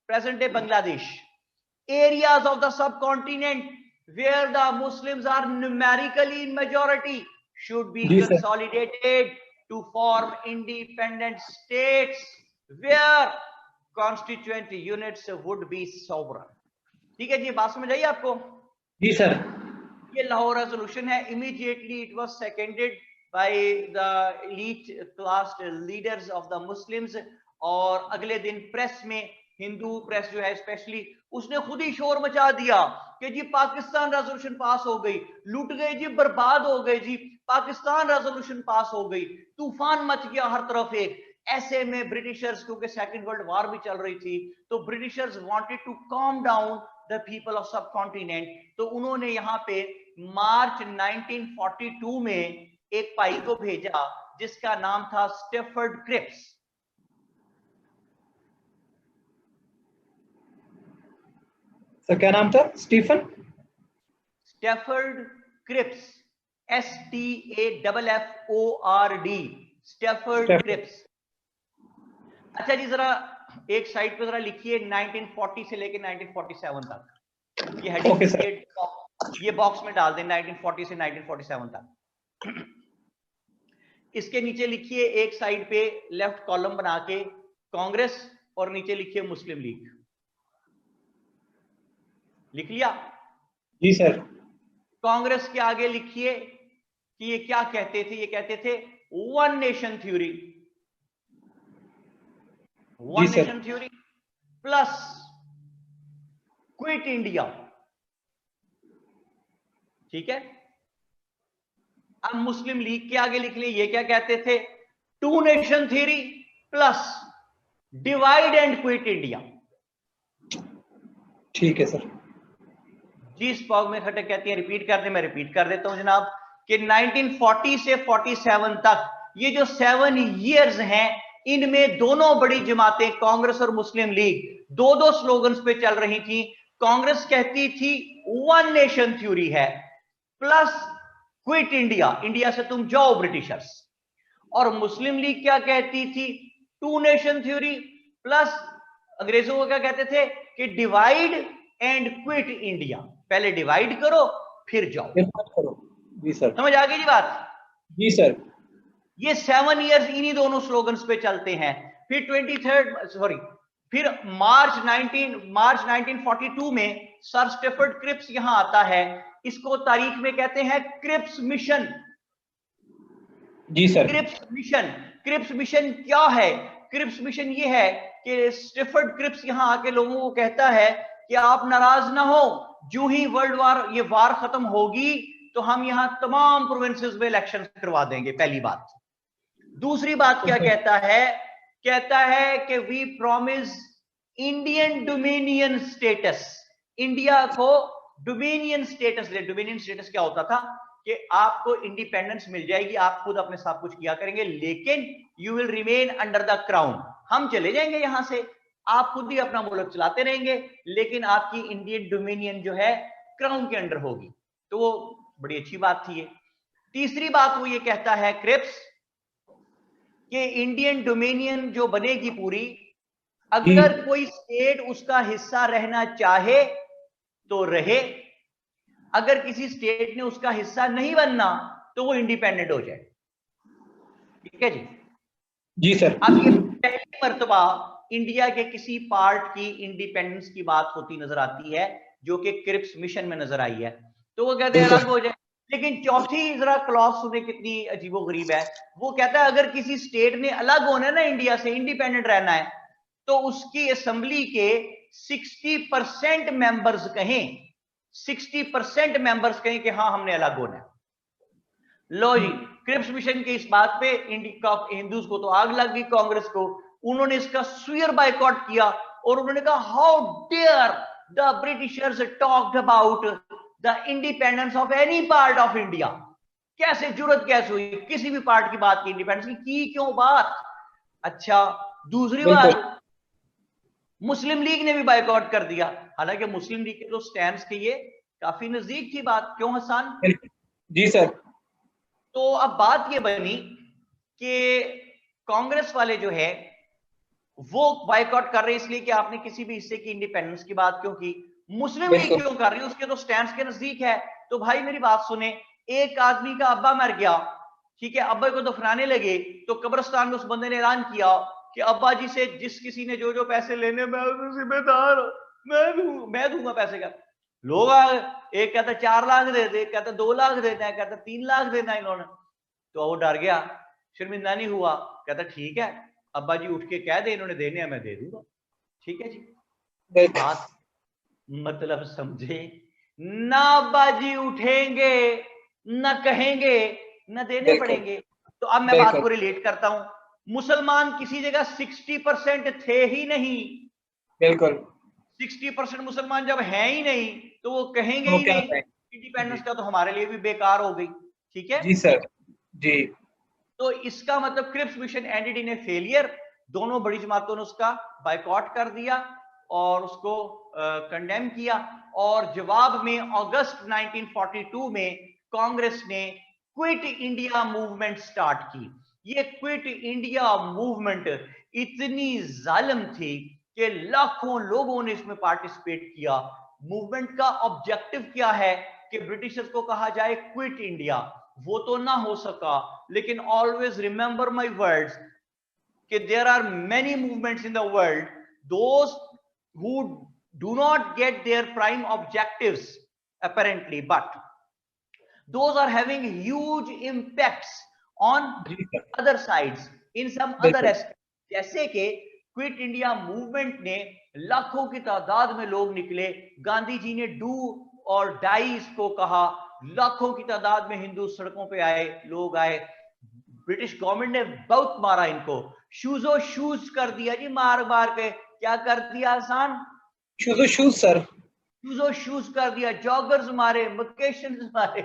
present day Bangladesh, areas of the subcontinent where the Muslims are numerically in majority should be consolidated to form independent states where constituent units would be sovereign. ठीक है जी, बात समझ आई आपको? जी sir. ये Lahore resolution है। Immediately it was seconded by the elite class leaders of the Muslims, और अगले दिन प्रेस में, हिंदू प्रेस जो है स्पेशली, उसने खुद ही शोर मचा दिया कि जी पाकिस्तान रेजोल्यूशन पास हो गई, लूट गए जी, बर्बाद हो गए जी, पाकिस्तान रेजोल्यूशन पास हो गई, तूफान मच गया हर तरफ। एक ऐसे में ब्रिटिशर्स, क्योंकि सेकंड वर्ल्ड वॉर भी चल रही थी, तो Britishers wanted to calm down the people of subcontinent, तो उन्होंने यहाँ पे मार्च 1942 में एक भाई को भेजा जिसका नाम था स्टेफर्ड क्रिप्स। सर क्या नाम था? Stephen? Stafford Cripps, STAFFORD, Stafford Cripps. अच्छा जी, जरा एक साइड पे जरा लिखिए 1940 से लेकर 1947 तक। ये हेडिंग ये बॉक्स में डाल दें, 1940 से 1947 तक। इसके नीचे लिखिए एक साइड पे लेफ्ट कॉलम बना के कांग्रेस, और नीचे लिखिए मुस्लिम लीग। लिख लिया? जी सर। कांग्रेस के आगे लिखिए कि ये क्या कहते थे। ये कहते थे one nation theory, one nation theory plus quit India. ठीक है, अब मुस्लिम लीग के आगे लिख लें, ये क्या कहते थे? Two nation theory plus divide and quit India. ठीक है सर। जी स्पॉग में खटक कहती है, रिपीट कर दे, मैं रिपीट कर देता हूं जनाब, कि 1940 से 47 तक ये जो 7 इयर्स हैं, इनमें दोनों बड़ी जमातें कांग्रेस और मुस्लिम लीग दो दो स्लोगन्स पे चल रही थी। कांग्रेस कहती थी वन नेशन थ्योरी है, प्लस क्विट इंडिया, इंडिया से तुम जाओ ब्रिटिशर्स। और मुस्लिम लीग क्या कहती थी? टू नेशन थ्योरी प्लस, अंग्रेजों को क्या कहते थे कि डिवाइड एंड क्विट इंडिया, पहले डिवाइड करो फिर जाओ। जी सर। समझ आ गई जी बात? जी सर। ये 7 इयर्स इन्हीं दोनों स्लोगन्स पे चलते हैं। फिर मार्च 1942 में सर स्टेफर्ड क्रिप्स यहां आता है। इसको तारीख में कहते हैं क्रिप्स मिशन। जी सर। क्रिप्स मिशन क्या है? क्रिप्स मिशन ये है कि स्टेफर्ड क्रिप्स यहां आके लोगों को कहता है कि आप नाराज ना हो, जो ही वर्ल्ड वॉर, ये वार खत्म होगी तो हम यहां तमाम प्रोविंसेस में इलेक्शन करवा देंगे, पहली बात। दूसरी बात क्या कहता है? कहता है कि we promise Indian dominion status, India को डोमिनियन स्टेटस दे। डोमिनियन स्टेटस क्या होता था कि आपको इंडिपेंडेंस मिल जाएगी, आप खुद अपने सब कुछ किया करेंगे, लेकिन you will remain under the crown. हम चले जाएंगे यहां से, आप खुद ही अपना मुल्क चलाते रहेंगे, लेकिन आपकी इंडियन डोमिनियन जो है क्राउन के अंडर होगी। तो वो बड़ी अच्छी बात थी ये। तीसरी बात वो ये कहता है क्रिप्स कि इंडियन डोमिनियन जो बनेगी पूरी, अगर कोई स्टेट उसका हिस्सा रहना चाहे तो रहे, अगर किसी स्टेट ने उसका हिस्सा नहीं बनना तो वो इंडिपेंडेंट हो जाए। ठीक है जी? जी सर। अब ये पहली मर्तबा इंडिया के किसी पार्ट की इंडिपेंडेंस की बात होती नजर आती है, जो कि क्रिप्स मिशन में नजर आई है। तो वो कहते हैं अलग हो जाए। लेकिन चौथी जरा क्लॉज सुने कितनी अजीबोगरीब है। वो कहता है अगर किसी स्टेट ने अलग होना है ना, इंडिया से इंडिपेंडेंट रहना है, तो उसकी असेंबली के 60% मेंबर्स कहें, 60% मेंबर्स कहें कि हाँ हमने अलग होना है। लो जी, क्रिप्स मिशन की इस बात पे हिंदूज को तो आग लग गई, कांग्रेस को। उन्होंने इसका स्वीयर बायकॉट किया और उन्होंने कहा how dare the Britishers talked about the independence of any part of India. कैसे जुर्रत कैसे हुई किसी भी पार्ट की बात की, इंडिपेंडेंस की क्यों बात। अच्छा, दूसरी बात, मुस्लिम लीग ने भी बायकॉट कर दिया। हालांकि मुस्लिम लीग के तो स्टैंड्स के ये काफी नजदीक थी बात, क्यों हसन? जी सर। तो अब बात ये बनी कि कांग्रेस वाले जो है वो बायकॉट कर रहे हैं इसलिए कि आपने किसी भी हिस्से की इंडिपेंडेंस की बात क्यों की। मुस्लिम लीग क्यों कर रही है? उसके तो स्टैंड्स के नजदीक है। तो भाई मेरी बात सुने, एक आदमी का अब्बा मर गया, ठीक है, अब्बा को दफनाने लगे, तो कब्रिस्तान में उस बंदे ने ऐलान किया कि अब्बा जी से जिस किसी ने जो जो पैसे लेने, मैं जिम्मेदार, मैं दूंगा पैसे का। लोग आ गए, एक कहता 4 लाख दे दे, एक कहता 2 लाख देना है, कहता 3 लाख देना है इन्होंने। तो वो डर गया, शर्मिंदा नहीं हुआ, कहता ठीक है अब्बा जी उठ के कह दे इन्होंने देने हैं मैं दे दूंगा। ठीक है जी, बात मतलब समझे ना, अब्बा जी उठेंगे ना कहेंगे ना देने पड़ेंगे। तो अब मैं बात को रिलेट करता हूं, मुसलमान किसी जगह 60% थे ही नहीं। बिल्कुल। 60% मुसलमान जब है ही नहीं तो वो कहेंगे ही नहीं इंडिपेंडेंस का, तो हमारे लिए भी बेकार हो गई। ठीक है जी सर। जी। तो इसका मतलब Cripps mission ended in a failure. दोनों बड़ी जमातों ने उसका बायकॉट कर दिया और उसको कंडेम किया। और जवाब में अगस्त 1942 में कांग्रेस ने क्विट इंडिया मूवमेंट स्टार्ट की। ये क्विट इंडिया मूवमेंट इतनी जालिम थी कि लाखों लोगों ने इसमें पार्टिसिपेट किया। मूवमेंट का ऑब्जेक्टिव क्या है कि ब्रिटिशर्स को कहा जाए क्विट इंडिया, वो तो ना हो सका, लेकिन ऑलवेज रिमेंबर माय वर्ड्स कि there are many movements in the world, those who do not get their prime objectives apparently, but those are having huge impacts on other sides in some other aspects. जैसे कि quit India movement ने लाखों की तादाद में लोग निकले, गांधी जी ने डू और डाई इसको कहा, लाखों की तादाद में हिंदू सड़कों पे आए, लोग आए। ब्रिटिश गवर्नमेंट ने बहुत मारा इनको, शूजो शूज कर दिया जी, मार मार के। क्या कर दिया आसान? शूजो शूज सर, शूजो शूज कर दिया, जॉगर्स मारे, वेकेशंस मारे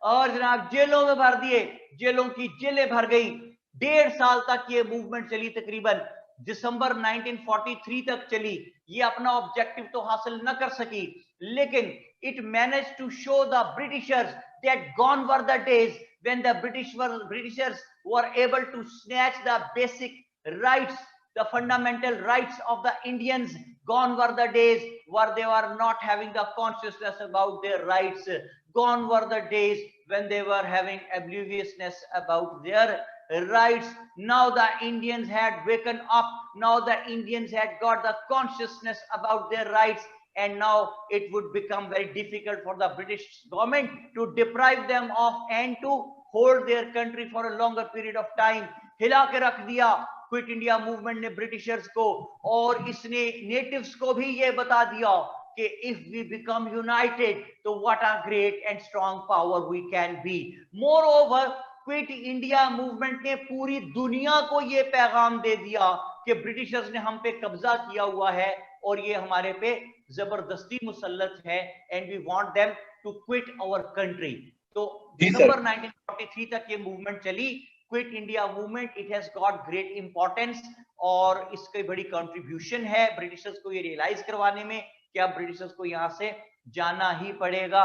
और जनाब जेलों में भर दिए, जेलों की जेलें भर गई। 1.5 साल तक ये मूवमेंट चली, तकरीबन दिसंबर 1943 तक चली। ये अपना ऑब्जेक्टिव तो हासिल न कर सकी, लेकिन it manage to show the Britishers that gone were the days when the Britishers were able to snatch the basic rights, the fundamental rights of the Indians. Gone were the days where they were not having the consciousness about their rights. Gone were the days when they were having obliviousness about their rights. Now the Indians had waken up. Now the Indians had got the consciousness about their rights, and now it would become very difficult for the British government to deprive them of and to hold their country for a longer period of time. हिला के रख दिया quit India movement ने Britishers को, और इसने natives को भी ये बता दिया कि इफ वी बिकम यूनाइटेड तो what a great and strong power we can be. Moreover quit India movement ने पूरी दुनिया को ये पैगाम दे दिया कि ब्रिटिशर्स ने हम पे कब्जा किया हुआ है और ये हमारे पे जबरदस्ती मुसल्लत है, and we want them to quit our country. तो दिसंबर 1943 तक ये मूवमेंट चली, quit India movement. It has got great importance और इसकी बड़ी कंट्रीब्यूशन है ब्रिटिशर्स को ये रियलाइज करवाने में कि अब ब्रिटिशर्स को यहाँ से जाना ही पड़ेगा।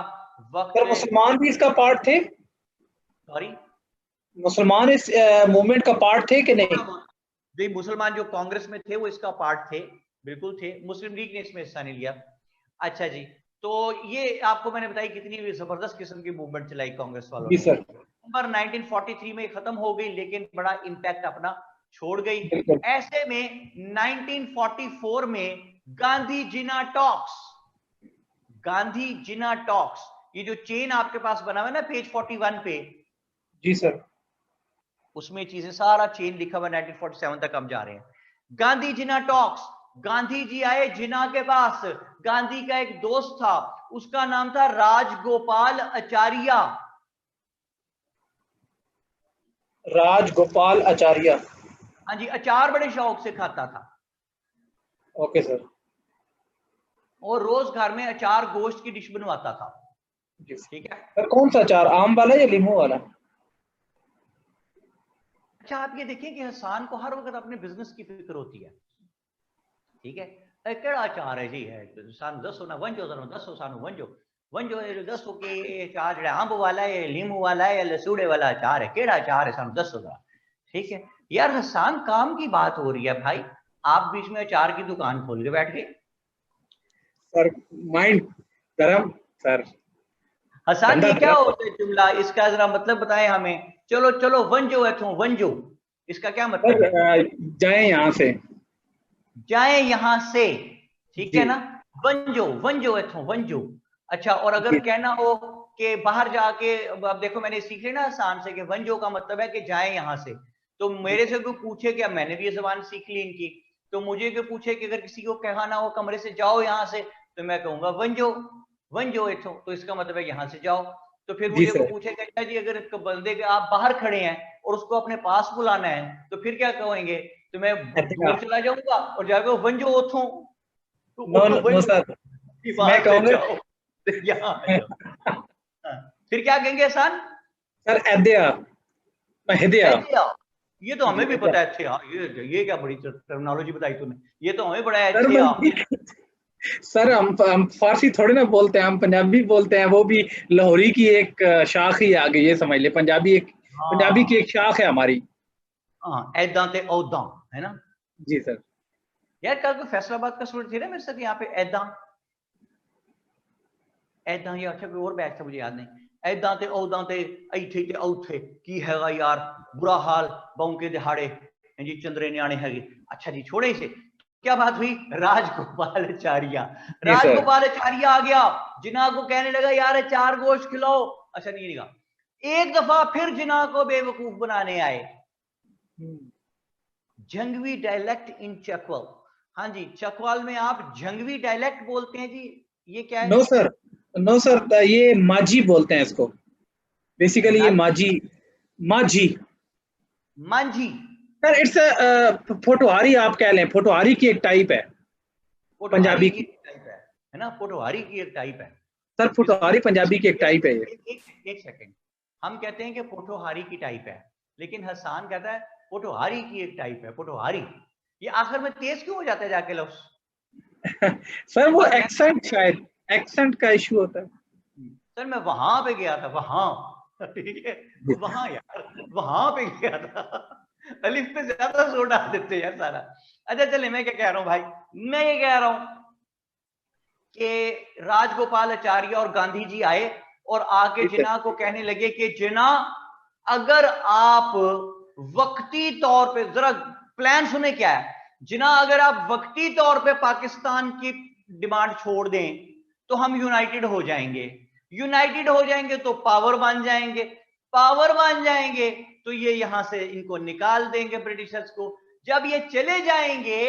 वक्त मुसलमान भी इसका पार्ट थे? सॉरी, मुसलमान इस मूवमेंट का पार्ट थे कि नहीं? जो मुसलमान जो कांग्रेस में थे वो इसका पार्ट थे, बिल्कुल थे, मुस्लिम लीग ने इसमें हिस्सा नहीं लिया। अच्छा जी, तो ये आपको मैंने बताई कितनी जबरदस्त किस्म की मूवमेंट चलाई कांग्रेस वालों ने। नवंबर 1943 में खत्म हो गई, लेकिन बड़ा इंपैक्ट अपना छोड़ गई। ऐसे में 1944 में गांधी जिना टॉक्स, गांधी जिना टॉक्स, ये जो चेन आपके पास बना हुआ है ना पेज 41 पे, जी सर, उसमें चीजें सारा चेन लिखा हुआ 1947 तक हम जा रहे हैं। गांधी जिना टॉक्स, गांधी जी आए जिना के पास। गांधी का एक दोस्त था, उसका नाम था राजगोपाल आचार्य। राजगोपाल आचार्य, हाँ जी, अचार बड़े शौक से खाता था। Okay sir. और रोज घर में अचार गोश्त की डिश बनवाता था। ठीक है सर, कौन सा अचार, आम वाला या लीमू वाला? अच्छा, आप ये देखिए कि हसान को हर वक्त अपने बिजनेस की फिक्र होती है। ठीक है, केड़ा अचार है जी, है सानू दसो ना, वंजो जरा दसो सानू, वंजो वंजो दसो कि अचार जो अंब वाला है, लीमू वाला है या लसूड़े वाला अचार है, केड़ा अचार है, सानू दसो जरा। ठीक है यार, हसान काम की बात हो रही है भाई, आप बीच में अचार की दुकान खोल के बैठ गए। सर माइंड गरम सर। हसान ये क्या होता है जुमला, इसका जरा मतलब बताएं हमें। चलो चलो वंजो है, तो वंजो इसका क्या मतलब है? जाए यहाँ से, जाए यहां से, ठीक है ना। वंजो, वंजो है, तो वंजो। अच्छा, और अगर कहना हो कि बाहर जाके, अब देखो मैंने सीख लिया ना आसान से कि वंजो का मतलब है कि जाए यहां से। तो मेरे से कोई पूछे, क्या मैंने भी ये जबान सीख ली इनकी, तो मुझे कोई पूछे कि अगर किसी को कहना हो कमरे से जाओ यहां से, तो मैं कहूंगा वंजो, वंजो इथो, तो इसका मतलब है यहां से जाओ। तो फिर मुझे को पूछेगा क्या जी, अगर बंदे के आप बाहर खड़े हैं और उसको अपने पास बुलाना है, तो फिर क्या कहेंगे? तो मैं दूर चला जाऊंगा और जाकर वंजो उठो, तो नो सर, मैं कहूंगा यहाँ आ जाओ। फिर क्या कहेंगे आसान? सर एदिया, ये तो हमें भी पता है। अच्छे, हाँ, ये क्या बड़ी टर्मिनोलॉजी बताई तूने, ये तो हमें बड़ा है। अच्छे सर, हम फारसी थोड़े ना बोलते हैं, हम पंजाबी बोलते हैं, वो भी लाहौरी की एक शाख ही आ गई, ये समझ ले, पंजाबी की एक शाख है हमारी। हाँ, ऐदा ते औदा है ना। जी सर। यार कल को फैसलाबाद का स्टूडेंट थे ना मेरे साथ यहाँ पे, ऐदा ऐदा, ये अच्छा कोई और बैच था मुझे याद नहीं। ऐदा ते औदा ते ऐथे ते औथे की हैगा यार, बुरा हाल बौंके दिहाड़े जी, चंद्रे न्याणे हैगे। अच्छा जी, छोड़े इसे। क्या बात हुई? राजगोपाल आचार्य, राजगोपाल आचार्य आ गया, जिना को कहने लगा यार चार गोश्त खिलाओ। अच्छा नहीं निका, एक दफा फिर जिना को बेवकूफ बनाने आए। जंगवी डायलेक्ट इन चकवाल। हाँ जी, चकवाल में आप जंगवी डायलेक्ट बोलते हैं जी, ये क्या है? नो सर, नो सर, ये माझी बोलते हैं इसको, बेसिकली ये माझी, माझी मांझी सर, इट्स फोटोहारी, आप कह लें, फोटोहारी की एक टाइप है, पंजाबी की टाइप है ना, पोटोहारी की एक टाइप है सर, फोटोहारी पंजाबी की एक टाइप है। एक सेकंड, हम कहते हैं कि पोटोहारी की टाइप है, लेकिन हसान कहता है पोटोहारी की एक टाइप है। पोटोहारी, ये आखिर में तेज क्यों हो जाता है जाके लफ्ज? सर वो एक्सेंट, शायद एक्सेंट का इशू होता है। सर मैं वहां पे गया था, वहां, ठीक है, वहां यार, वहां पे गया था। अलिफ पे ज्यादा जोर डाल देते हैं यार सारा। अच्छा चले, मैं क्या कह रहा हूं भाई, मैं ये कह रहा हूं कि राजगोपाल आचार्य और गांधी जी आए और आके जिना को कहने लगे कि जिना, अगर आप वक्ती तौर पे, जरा प्लान सुने क्या है जिना, अगर आप वक्ती तौर पे पाकिस्तान की डिमांड छोड़ दें तो हम यूनाइटेड हो जाएंगे, यूनाइटेड हो जाएंगे तो पावर बन जाएंगे, पावर बन जाएंगे तो ये यहां से इनको निकाल देंगे ब्रिटिशर्स को। जब ये चले जाएंगे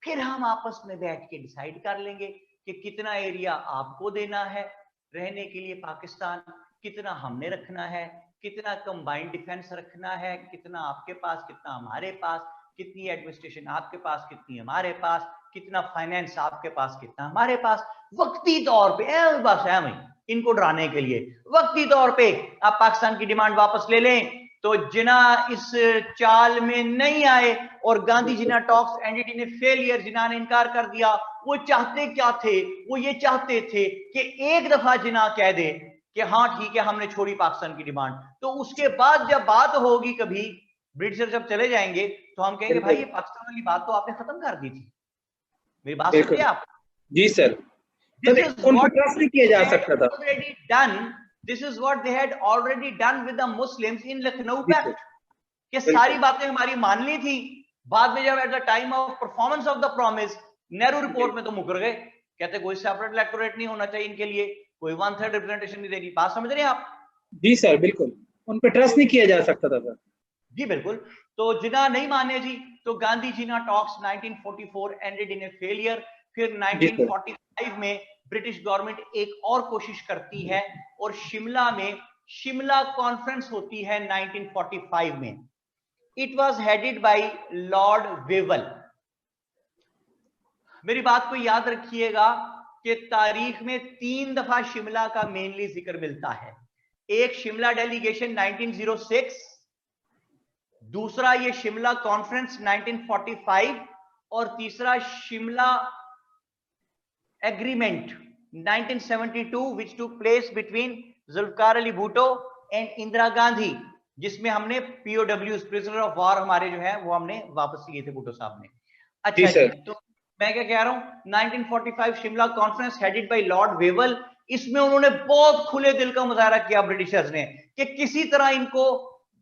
फिर हम आपस में बैठ के डिसाइड कर लेंगे कि कितना एरिया आपको देना है रहने के लिए पाकिस्तान, कितना हमने रखना है, कितना कंबाइंड डिफेंस रखना है, कितना आपके पास, कितना हमारे पास, कितनी एडमिनिस्ट्रेशन आपके पास, कितनी हमारे पास, कितना फाइनेंस आपके पास, कितना हमारे पास। वक्ती तौर पे बस है वही, इनको डराने के लिए वक्ती तौर पे आप पाकिस्तान की डिमांड वापस ले लें। तो जिना इस चाल में नहीं आए और गांधी जिना टॉक्स एनडीटी ने फेलियर, जिना ने इनकार कर दिया। वो चाहते क्या थे? वो ये चाहते थे कि एक दफा जिना कह दे कि हाँ ठीक है हमने छोड़ी पाकिस्तान की डिमांड, तो उसके बाद जब बात होगी कभी ब्रिटिशर जब चले जाएंगे तो हम कहेंगे भाई ये पाकिस्तान वाली बात तो आपने खत्म कर दी थी। मेरी बात सुन रहे हैं आप? जी सर, This is उन what पर ट्रस्ट नहीं किया जा they had सकता था। already done. This is what they had already done with the Muslims in Lucknow Pact. कि सारी बातें हमारी मान ली थी, बाद में जब eight the time of performance of the promise Nehru report में तो मुकर गए, कहते कोई सेपरेट इलेक्टोरेट नहीं होना चाहिए इनके लिए, कोई 1/3 रिप्रेजेंटेशन नहीं देगी। बात समझ रहे हैं आप? जी सर बिल्कुल, उन पर ट्रस्ट नहीं किया जा सकता था सर। जी बिल्कुल। तो जिन्ना नहीं माने जी, तो Gandhi Jinnah talks 1944 ended in a failure. फिर 1945 में ब्रिटिश गवर्नमेंट एक और कोशिश करती है और शिमला में शिमला कॉन्फ्रेंस होती है 1945 में। It was headed bye Lord Wavell. मेरी बात को याद रखिएगा कि तारीख में 3 दफा शिमला का मेनली जिक्र मिलता है। एक शिमला डेलीगेशन 1906, दूसरा ये शिमला कॉन्फ्रेंस 1945 और तीसरा Shimla agreement 1972 which took place between Zulfikar Ali Bhutto and Indira Gandhi, जिसमें हमने POWs प्रिजनर ऑफ वॉर हमारे जो है वो हमने वापस लिए थे भुट्टो साहब ने। अच्छा जी, तो मैं क्या कह रहा हूं, 1945 Shimla conference headed by Lord Wavell. इसमें उन्होंने बहुत खुले दिल का मुजाहरा किया ब्रिटिशर्स ने कि किसी तरह इनको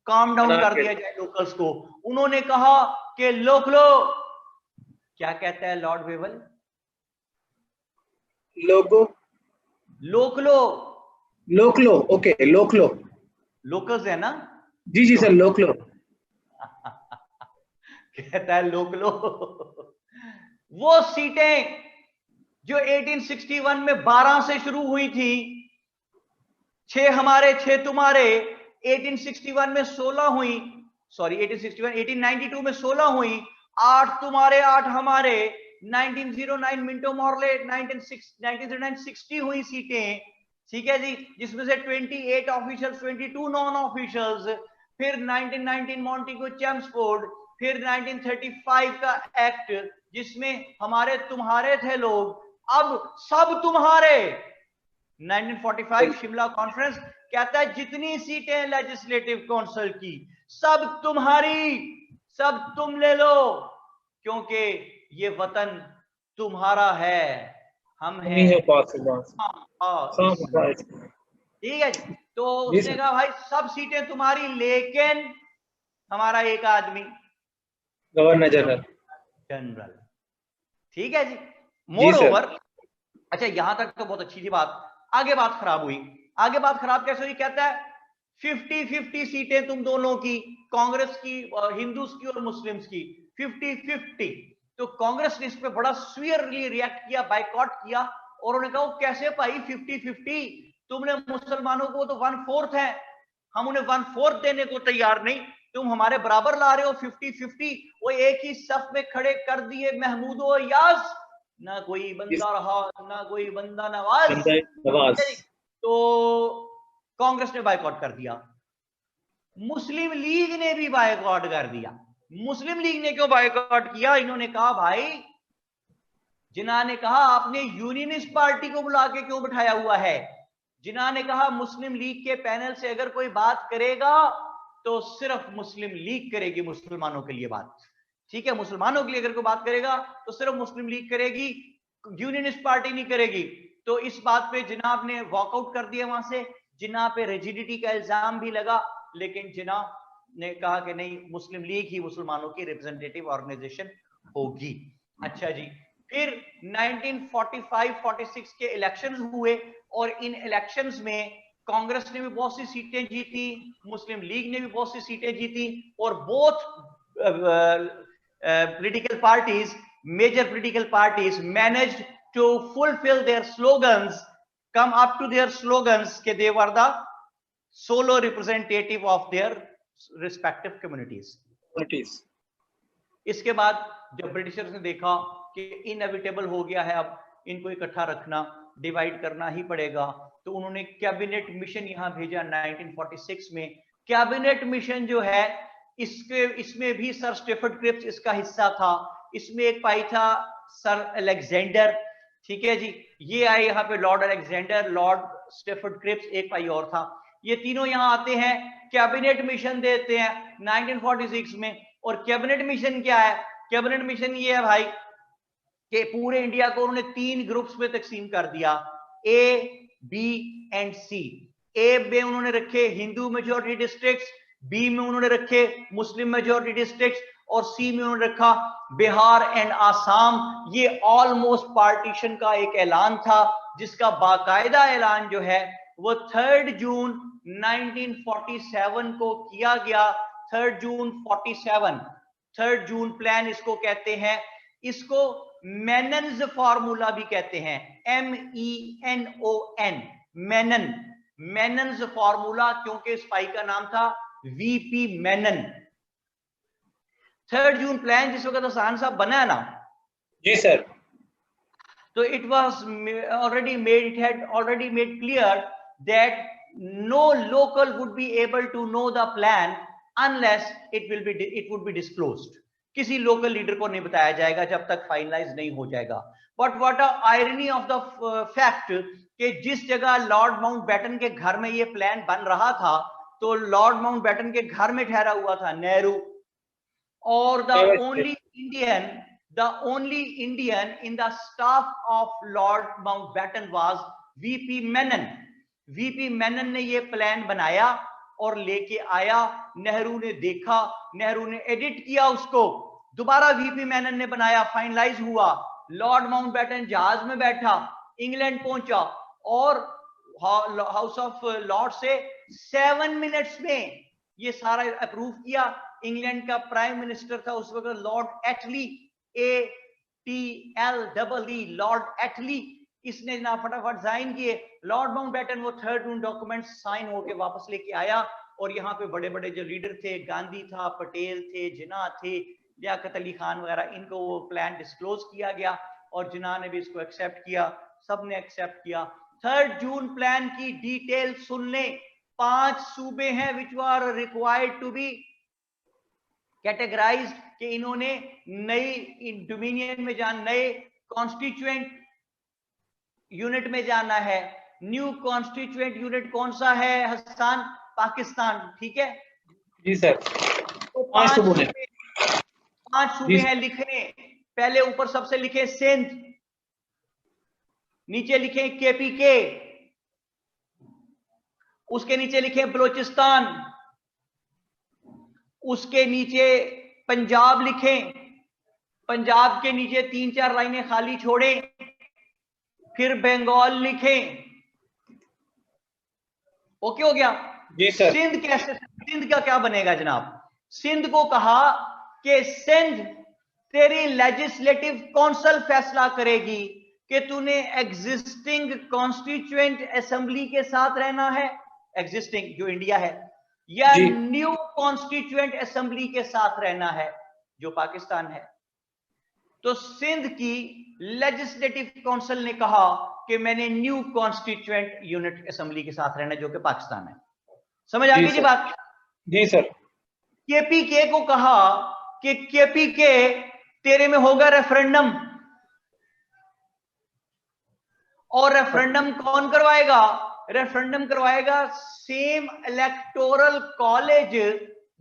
काम डाउन कर दिया जाए लोकल्स को। उन्होंने कहा कि लोकलो, क्या कहता है लॉर्ड वेवल? लोगो, लोकलो, लोकलो, ओके लोकलो, लोकल्स है ना? जी जी सर लोकलो। कहता है लोकलो। वो सीटें जो 1861 में 12 से शुरू हुई थी, 6 हमारे 6 तुम्हारे, 1861 में 16 हुई, सॉरी 1892 में 16 हुई, 8 तुम्हारे 8 हमारे, 1909 मिंटो मॉर्ले 1909 60 हुई सीटें, ठीक है जी, जिसमें से 28 ऑफिशियल्स, 22 नॉन ऑफिशियल्स। फिर 1919 मॉन्टेगो चेम्सफोर्ड, फिर 1935 का एक्ट जिसमें हमारे तुम्हारे थे लोग, अब सब तुम्हारे। 1945 शिमला कॉन्फ्रेंस कहता है जितनी सीटें लेजिस्लेटिव काउंसिल की सब तुम्हारी, सब तुम ले लो, क्योंकि ये वतन तुम्हारा है, हम हैं। ठीक है जी। तो उसने कहा भाई सब सीटें तुम्हारी, लेकिन हमारा एक आदमी गवर्नर जनरल। ठीक है जी। मोर ओवर, अच्छा यहां तक तो बहुत अच्छी थी बात। आगे बात खराब हुई। आगे बात खराब कैसे हुई? कहता है 50-50 सीटें तुम दोनों की, कांग्रेस की, हिंदूज की और मुस्लिम्स की, 50-50। तो कांग्रेस ने इस पे बड़ा स्वीयरली रिएक्ट किया, बाइकआउट किया, और उन्होंने कहा कैसे भाई 50-50, तुमने मुसलमानों को तो 1/4 है, हम उन्हें 1/4 देने को तैयार नहीं, तुम हमारे बराबर ला रहे हो 50-50। वो एक ही सफ में खड़े कर दिए महमूद और याज, ना कोई बंदा रहा ना कोई बंदा नवाज। तो कांग्रेस ने बायकॉट कर दिया, मुस्लिम लीग ने भी बायकॉट कर दिया। मुस्लिम लीग ने क्यों बायकॉट किया? इन्होंने कहा भाई, जिन्ना ने कहा आपने यूनियनिस्ट पार्टी को बुला के क्यों बिठाया हुआ है? जिन्ना ने कहा मुस्लिम लीग के पैनल से अगर कोई बात करेगा तो सिर्फ मुस्लिम लीग करेगी मुसलमानों के लिए बात, ठीक है, मुसलमानों के लिए अगर कोई बात करेगा तो सिर्फ मुस्लिम लीग करेगी, यूनियनिस्ट पार्टी नहीं करेगी। तो इस बात पे जिनाब ने वॉकआउट कर दिया वहां से। जिनाब पे रिजिडिटी का इल्जाम भी लगा, लेकिन जिनाब ने कहा कि नहीं, मुस्लिम लीग ही मुसलमानों की रिप्रेजेंटेटिव ऑर्गेनाइजेशन होगी। अच्छा जी, फिर 1945-46 के इलेक्शंस हुए और इन इलेक्शंस में कांग्रेस ने भी बहुत सी सीटें जीती, मुस्लिम लीग ने भी बहुत सी सीटें जीती, और both political parties, major political parties managed to fulfill their slogans, come up to their slogans कि they were the solo representative of their respective communities. इसके बाद जब ब्रिटिशर्स ने देखा कि इनएविटेबल हो गया है, अब इनको इकट्ठा रखना, डिवाइड करना ही पड़ेगा, तो उन्होंने कैबिनेट मिशन यहां भेजा 1946 में। कैबिनेट मिशन जो है इसमें भी सर स्टेफर्ड क्रिप्स इसका हिस्सा था। इसमें एक भाई था सर अलेक्जेंडर, ठीक है जी, ये आए यहाँ पे Lord Alexander, Lord Stafford Cripps, एक भाई और था। ये तीनों यहां आते हैं, कैबिनेट मिशन देते हैं 1946 में। और कैबिनेट मिशन क्या है? कैबिनेट मिशन ये है भाई कि पूरे इंडिया को उन्होंने 3 ग्रुप्स में तकसीम कर दिया, ए, बी एंड सी। ए में उन्होंने रखे हिंदू मेजॉरिटी डिस्ट्रिक्ट्स, बी में उन्होंने रखे मुस्लिम मेजॉरिटी डिस्ट्रिक्ट्स, और सी में उन्होंने रखा बिहार एंड आसाम। ये ऑलमोस्ट पार्टीशन का एक ऐलान था, जिसका बाकायदा ऐलान जो है वो 3 जून 1947 को किया गया। 3 जून 47, 3 जून प्लान इसको कहते हैं। इसको मेनन्स फार्मूला भी कहते हैं, MENON, मेनन, मेनन्स फार्मूला, क्योंकि स्पाई का नाम था वीपी मेनन। 3 जून प्लान जिस वक्त हसन साहब बना है ना, जी सर, तो it was already made, it had already made clear that no local would be able to know the plan unless it would be disclosed. किसी लोकल लीडर को नहीं बताया जाएगा जब तक फाइनलाइज नहीं हो जाएगा। But what a irony of the fact कि जिस जगह लॉर्ड माउंटबेटन के घर में ये प्लान बन रहा था, तो लॉर्ड माउंटबेटन के घर में ठहरा हुआ था नेहरू, और the only Indian in the staff of Lord Mountbatten was VP Menon. VP Menon ने ये प्लान बनाया और लेके आया। नेहरू ने देखा, नेहरू ने एडिट किया उसको, दोबारा VP मेनन ने बनाया, फाइनलाइज हुआ। लॉर्ड माउंटबेटन जहाज में बैठा, इंग्लैंड पहुंचा और हाउस ऑफ लॉर्ड से 7 मिनट्स में ये सारा अप्रूव किया। इंग्लैंड का प्राइम मिनिस्टर था उस वक्त लॉर्ड एटली, ATLEE, लॉर्ड एटली। इसने ना फटाफट साइन किए। लॉर्ड माउंटबेटन वो 3 जून डॉक्यूमेंट साइन होके वापस लेके आया, और यहाँ पे बड़े बड़े जो लीडर थे, गांधी था, पटेल थे, जिन्ना थे, लियाकत अली खान वगैरह, इनको वो प्लान डिस्क्लोज किया गया, और जिन्ना ने भी इसको एक्सेप्ट किया, सबने एक्सेप्ट किया। 3 जून प्लान की डिटेल सुन ले। 5 सूबे हैं which are required to be categorized, कि इन्होंने नई डोमिनियन में जाना, नए कॉन्स्टिट्यूएंट यूनिट में जाना है। न्यू कॉन्स्टिट्यूएंट यूनिट कौन सा है हसन? पाकिस्तान, ठीक है जी सर। तो 5 सूबे हैं लिखने। पहले ऊपर सबसे लिखे सिंध, नीचे लिखे KPK, उसके नीचे लिखे बलोचिस्तान, उसके नीचे पंजाब लिखें, पंजाब के नीचे 3-4 लाइनें खाली छोड़ें, फिर बंगाल लिखें। ओके हो गया जी सर। सिंध कैसे, सिंध का क्या बनेगा जनाब? सिंध को कहा कि सिंध तेरी लेजिस्लेटिव काउंसिल फैसला करेगी कि तूने एग्जिस्टिंग कॉन्स्टिट्यूएंट असेंबली के साथ रहना है, एग्जिस्टिंग जो इंडिया है, या न्यू कॉन्स्टिट्यूएंट असेंबली के साथ रहना है जो पाकिस्तान है। तो सिंध की लेजिस्लेटिव काउंसिल ने कहा कि मैंने न्यू कॉन्स्टिट्यूएंट यूनिट असेंबली के साथ रहना जो कि पाकिस्तान है। समझ आ गई जी बात? जी सर। KPK को कहा कि KPK तेरे में होगा रेफरेंडम, और रेफरेंडम कौन करवाएगा? रेफरेंडम करवाएगा सेम इलेक्टोरल कॉलेज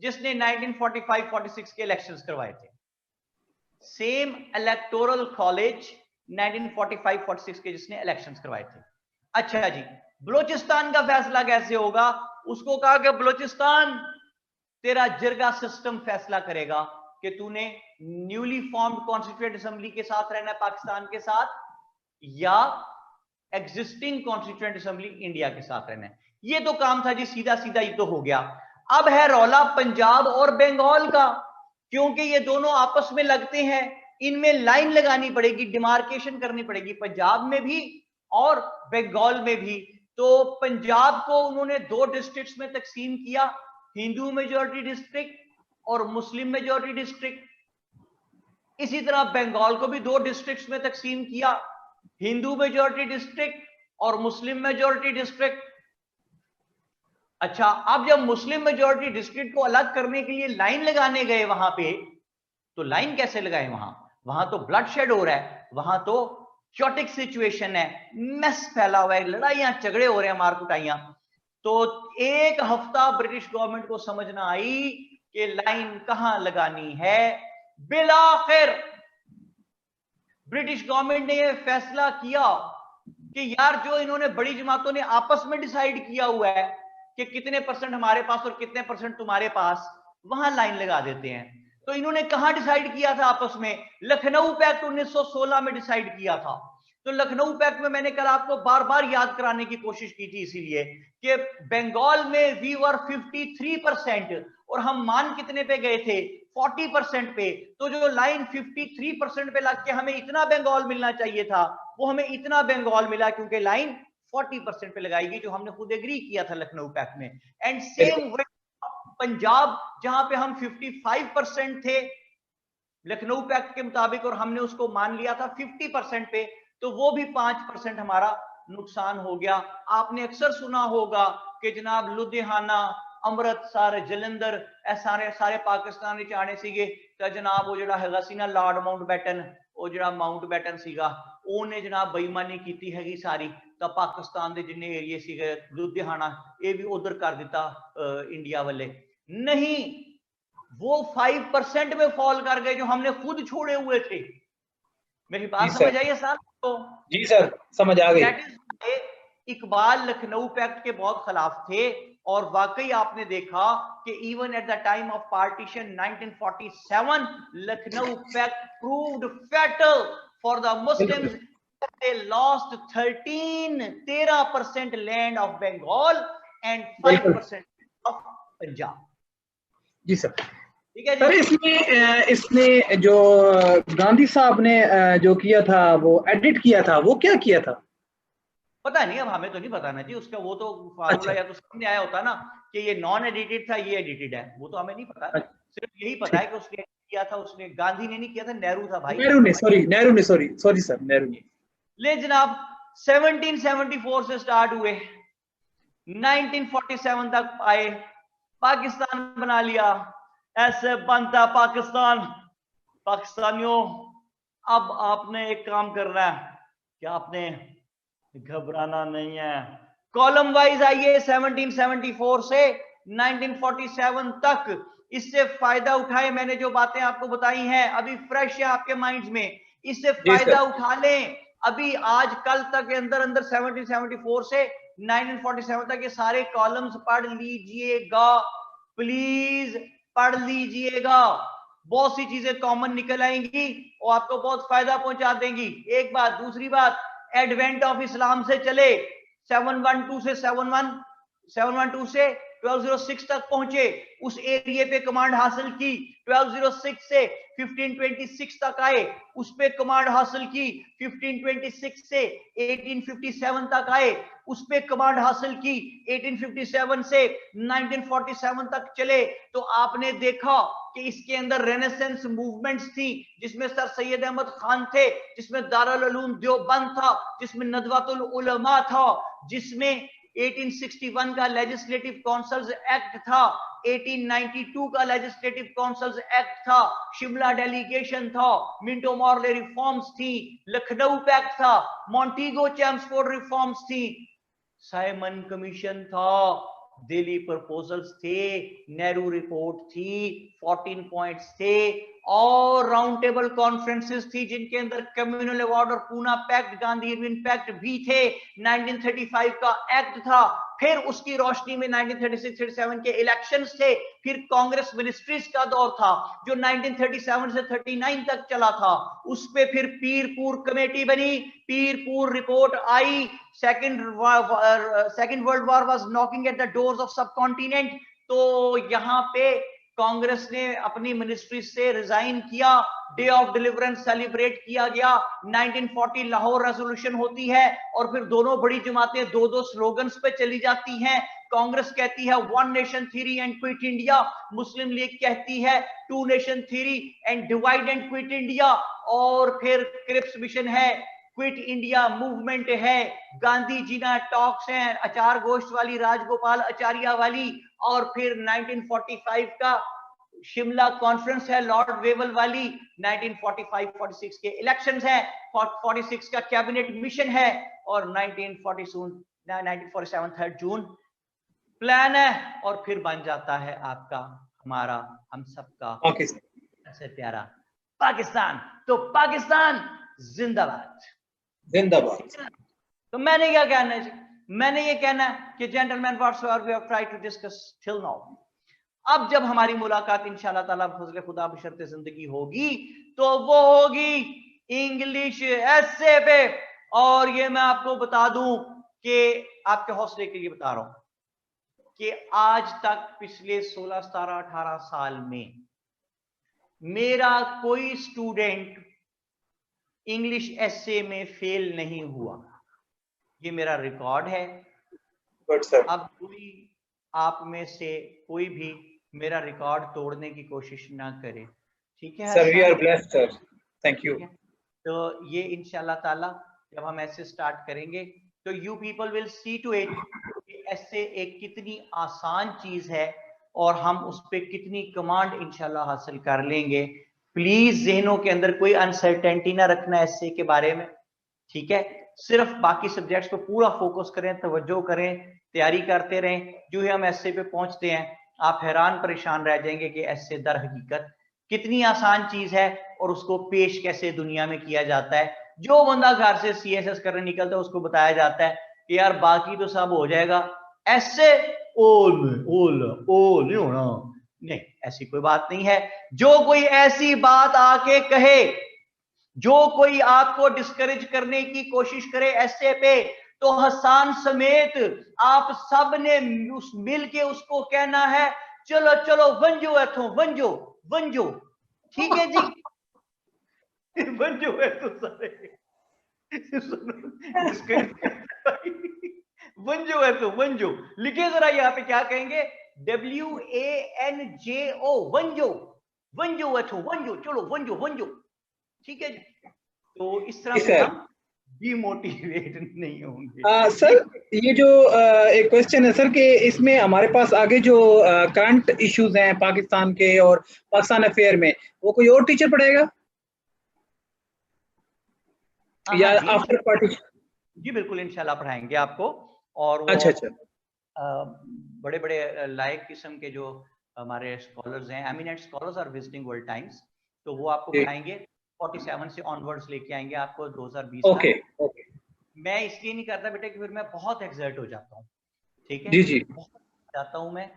जिसने 1945-46 के इलेक्शंस करवाए थे। सेम इलेक्टोरल कॉलेज 1945-46 के जिसने इलेक्शंस करवाए थे। अच्छा जी, बलोचिस्तान का फैसला कैसे होगा? उसको कहा कि बलोचिस्तान तेरा जिरगा सिस्टम फैसला करेगा कि तूने न्यूली फॉर्म्ड कॉन्स्टिट्यूएंट असेंबली के साथ रहना है पाकिस्तान के साथ, या एग्जिस्टिंग कॉन्स्टिट्यूएंट असेंबली इंडिया के साथ रहना है। ये तो काम था जी, सीधा सीधा ये तो हो गया। अब है रौला पंजाब और बंगाल का, क्योंकि ये दोनों आपस में लगते हैं, इनमें लाइन लगानी पड़ेगी, डिमार्केशन करनी पड़ेगी, पंजाब में भी और बंगाल में भी। तो पंजाब को उन्होंने 2 डिस्ट्रिक्ट्स में तकसीम किया, हिंदू मेजॉरिटी डिस्ट्रिक्ट और मुस्लिम मेजॉरिटी डिस्ट्रिक्ट। इसी तरह बंगाल को भी 2 डिस्ट्रिक्ट्स में तकसीम किया, हिंदू मेजॉरिटी डिस्ट्रिक्ट और मुस्लिम मेजॉरिटी डिस्ट्रिक्ट। अच्छा, अब जब मुस्लिम मेजॉरिटी डिस्ट्रिक्ट को अलग करने के लिए लाइन लगाने गए वहां पे, तो लाइन कैसे लगाए? वहां तो ब्लड शेड हो रहा है, वहां तो चोटिक सिचुएशन है, मेस फैला हुआ है, लड़ाइयां झगड़े हो रहे हैं, मार कुटाइयां। तो एक हफ्ता ब्रिटिश गवर्नमेंट को समझ ना आई कि लाइन कहां लगानी है। बिलाखिर ब्रिटिश गवर्नमेंट ने यह फैसला किया कि यार जो इन्होंने बड़ी जमातों ने आपस में डिसाइड किया हुआ है कि कितने परसेंट हमारे पास और कितने परसेंट तुम्हारे पास, वहां लाइन लगा देते हैं। तो इन्होंने कहां डिसाइड किया था आपस में? लखनऊ पैक्ट 1916 में डिसाइड किया था। तो लखनऊ पैक्ट में मैंने कल आपको बार बार याद कराने की कोशिश की थी इसीलिए कि बंगाल में वी वर 53% और हम मान कितने पे गए थे? 40% पे। तो जो लाइन 53% पे लग के हमें इतना बंगाल मिलना चाहिए था, वो हमें इतना बंगाल मिला क्योंकि लाइन 40% पे लगाएगी, जो हमने खुद एग्री किया था लखनऊ पैक्ट में। एंड सेम पंजाब, जहां पे हम 55% थे लखनऊ पैक्ट के मुताबिक और हमने उसको मान लिया था 50% पे, तो वो भी 5% हमारा नुकसान हो गया। आपने अक्सर सुना होगा कि जनाब लुधियाना, अमृतसर, जलंधर सारे सारे पाकिस्तान विच आने सीगे तो जनाब वो जिहड़ा हैगा सी ना लॉर्ड माउंटबेटन, वो जिहड़ा माउंटबेटन सीगा ਉਹਨੇ जनाब बेईमानी कीती हैगी सारी, तो पाकिस्तान दे जिन्ने एरिए सीगे लुधियाना ये भी उधर कर दिता इंडिया वाले। नहीं, वो 5% में फॉल कर गए जो हमने खुद छोड़े हुए थे। मेरी बात समझ आई है साहब? तो जी सर, समझ आ गई। इकबाल लखनऊ पैक्ट के बहुत खिलाफ थे और वाकई आपने देखा कि even at the time of partition 1947 Lucknow pact proved fatal for the Muslims. they lost 13% land of Bengal and 5% of Punjab। जी सर। ठीक है सर, जी। इसने जो गांधी साहब ने जो किया था, वो एडिट किया था, वो क्या किया था? पता नहीं, अब हमें तो नहीं पता ना जी उसका। वो तो फार्मूला या तो सामने आया होता ना कि ये नॉन एडिटेड था, ये एडिटेड है, वो तो हमें नहीं पता। सिर्फ यही पता है कि उसने किया था, उसने गांधी ने नहीं किया था, नेहरू था भाई। नेहरू ने, सॉरी सर, नेहरू ने। ले जनाब 1774 से स्टार्ट हुए, 1947 तक आए, पाकिस्तान बना लिया। ऐसे बनता पाकिस्तान। पाकिस्तानियों, अब आपने एक काम करना है कि आपने घबराना नहीं है। कॉलम वाइज आइए 1774 से 1947 तक, इससे फायदा उठाए। मैंने जो बातें आपको बताई हैं अभी फ्रेश है आपके माइंड्स में, इससे फायदा उठा लें। अभी आज कल तक के अंदर अंदर 1774 से 1947 तक ये सारे कॉलम्स पढ़ लीजिएगा, प्लीज पढ़ लीजिएगा। बहुत सी चीजें कॉमन निकल आएंगी और आपको बहुत फायदा पहुंचा देंगी। एक बात। दूसरी बात, एडवेंट ऑफ इस्लाम से चले 712 से 712 से 1206 तक पहुंचे, उस एरिया पे कमांड हासिल की। 1206 से 1526 तक आए, उस पे कमांड हासिल की। 1526 से 1857 तक आए, उस पे कमांड हासिल की। 1857 से 1947 तक चले तो आपने देखा कि इसके अंदर रेनेसेंस मूवमेंट्स थी, जिसमें सर सैयद अहमद खान थे, जिसमें दारुल उलूम देवबंद था, जिसमें नदवातुल उलमा था, जिसमें 1861 का लेजिस्लेटिव काउंसिल्स एक्ट था, 1892 का लेजिस्लेटिव काउंसिल्स एक्ट था, शिमला डेलीगेशन था, मिंटो मॉर्ले रिफॉर्म्स थी, लखनऊ पैक्ट था, मॉन्टीगो चैम्सफोर्ड रिफॉर्म्स थी, साइमन कमीशन था, दिल्ली प्रपोजल्स थे, नेहरू रिपोर्ट थी, 14 पॉइंट्स थे और राउंड टेबल कॉन्फ्रेंसेस थी जिनके अंदर कम्युनल अवार्ड और Poona pact, Gandhi Irwin pact भी थे। 1935 का एक्ट था। फिर उसकी रोशनी में 1936-37 के इलेक्शंस थे। फिर कांग्रेस मिनिस्ट्रीज का दौर था जो 1937 से 39 तक चला था। उस पे फिर पीरपुर कमेटी बनी, Pirpur report I. Second world war was knocking at the doors of सब कॉन्टिनेंट। तो यहां पे कांग्रेस ने अपनी मिनिस्ट्री से रिजाइन किया, डे ऑफ डिलीवरेंस सेलिब्रेट किया गया, 1940 लाहौर रेजोल्यूशन होती है और फिर दोनों बड़ी जमातें दो दो स्लोगन्स पे चली जाती हैं। कांग्रेस कहती है one nation theory and quit India, Muslim League कहती है two nation theory and divide and quit India, और फिर क्रिप्स मिशन है, क्विट इंडिया मूवमेंट है, गांधी जीना टॉक्स हैं, अचार गोश्त वाली, राजगोपाल आचार्य वाली, और फिर 1945 का शिमला कॉन्फ्रेंस है लॉर्ड वेवल वाली, 1945-46 के इलेक्शंस हैं, 46 का कैबिनेट मिशन है और 1947 3 जून प्लान है और फिर बन जाता है आपका, हमारा, हम सबका सबसे प्यारा पाकिस्तान। तो पाकिस्तान जिंदाबाद, जिंदाबाद। तो मैंने क्या कहना है जी, मैंने ये कहना है कि gentleman whatsoever we have tried to discuss till now, अब जब हमारी मुलाकात इंशाल्लाह ताला फजल खुदा बशर्ते जिंदगी होगी तो वो होगी इंग्लिश एस्से पे। और ये मैं आपको बता दूं कि आपके हौसले के लिए बता रहा हूं कि आज तक पिछले 16, 17, 18 साल में मेरा कोई स्टूडेंट इंग्लिश एस्से में फेल नहीं हुआ, ये मेरा रिकॉर्ड है। अब कोई आप में से कोई भी मेरा रिकॉर्ड तोड़ने की कोशिश ना करे, ठीक है sir? We are blessed sir, thank you. तो ये इंशाल्लाह ताला जब हम ऐसे स्टार्ट करेंगे तो you people will see to it कि ऐसे एक कितनी आसान चीज है और हम उस पर कितनी कमांड इंशाल्लाह हासिल कर लेंगे। प्लीज जहनों के अंदर कोई अनसर्टेनिटी ना रखना ऐसे के बारे में, ठीक है? सिर्फ बाकी सब्जेक्ट्स पे पूरा फोकस करें, तवज्जो करें, तैयारी करते रहें। जो ही हम ऐसे पे पहुंचते हैं आप हैरान परेशान रह जाएंगे कि ऐसे दर हकीकत कितनी आसान चीज है और उसको पेश कैसे दुनिया में किया जाता है। जो बंदा घर से CSS करने निकलता है उसको बताया जाता है कि यार बाकी तो सब हो जाएगा, ऐसे ओल नहीं होना। नहीं, ऐसी कोई बात नहीं है। जो कोई ऐसी बात आके कहे, जो कोई आपको डिस्करेज करने की कोशिश करे ऐसे पे, तो हसान समेत आप सब ने उस मिल के उसको कहना है चलो चलो वंजो एथो वंजो वंजो, ठीक है जी? वंजो है तो सारे वंजो है तो वंजो लिखे जरा यहाँ पे क्या कहेंगे, WANJO वंजो, वंजो एथो वंजो, चलो वंजो वंजो, ठीक है जी? तो इस तरह से हम डिमोटिवेट नहीं होंगे। सर ये जो एक क्वेश्चन है सर कि इसमें हमारे पास आगे जो करंट इश्यूज हैं पाकिस्तान के और पाकिस्तान अफेयर में, वो कोई और टीचर पढ़ाएगा या आफ्टर पार्टीशन? जी बिल्कुल, इंशाल्लाह पढ़ाएंगे आपको। और वो अच्छा बड़े बड़े लायक किस्म के जो हमारे स्कॉलर्स हैं, eminent scholars are visiting world times, तो वो आपको पढ़ाएंगे। 47 से ऑनवर्ड्स लेके आएंगे आपको 2020 ओके तक। मैं इसलिए नहीं करता बेटे कि फिर मैं बहुत एक्सर्ट हो जाता हूँ, ठीक है? जी बहुत जाता हूँ मैं,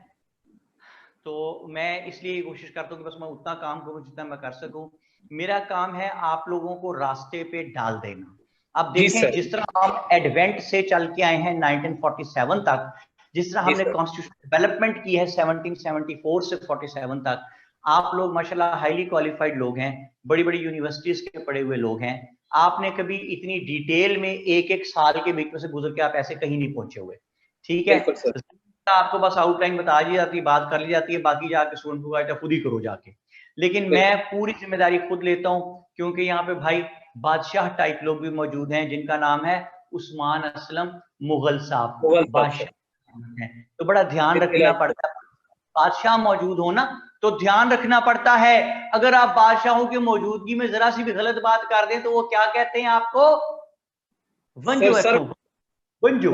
तो मैं इसलिए कोशिश करता हूँ कि बस मैं उतना काम करूँ जितना मैं कर सकूँ। मेरा काम है आप लोगों को रास्ते पे डाल देना। अब देखें जिस तरह हम एडवेंट से चल के आए हैं 1947 तक, जिस तरह हमने कॉन्स्टिट्यूशन डेवलपमेंट की है 1774 से 47 तक, आप लोग माशाल्लाह हाईली क्वालिफाइड लोग हैं, बड़ी बड़ी यूनिवर्सिटीज के पढ़े हुए लोग हैं। आपने कभी इतनी डिटेल में एक एक साल के बीच में से गुजर के आप ऐसे कहीं नहीं पहुंचे हुए, ठीक है? आपको बस आउटलाइन बता दी जाती है, बात कर ली जाती है, बाकी जाके स्टूडेंट को खुद ही करो जाके। लेकिन मैं पूरी जिम्मेदारी खुद लेता हूँ क्योंकि यहाँ पे भाई बादशाह टाइप लोग भी मौजूद हैं जिनका नाम है उस्मान असलम मुगल साहब, बादशाह हैं। तो बड़ा ध्यान रखना पड़ता है, बादशाह मौजूद हो ना तो ध्यान रखना पड़ता है। अगर आप बादशाहों की मौजूदगी में जरा सी भी गलत बात कर दें तो वो क्या कहते हैं आपको, वंजो है वंजो।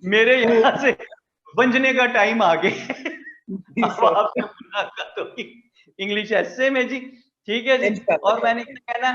मेरे यहाँ से वंजने का टाइम आ गया। इंग्लिश ऐसे में जी, ठीक है जी? और मैंने कहना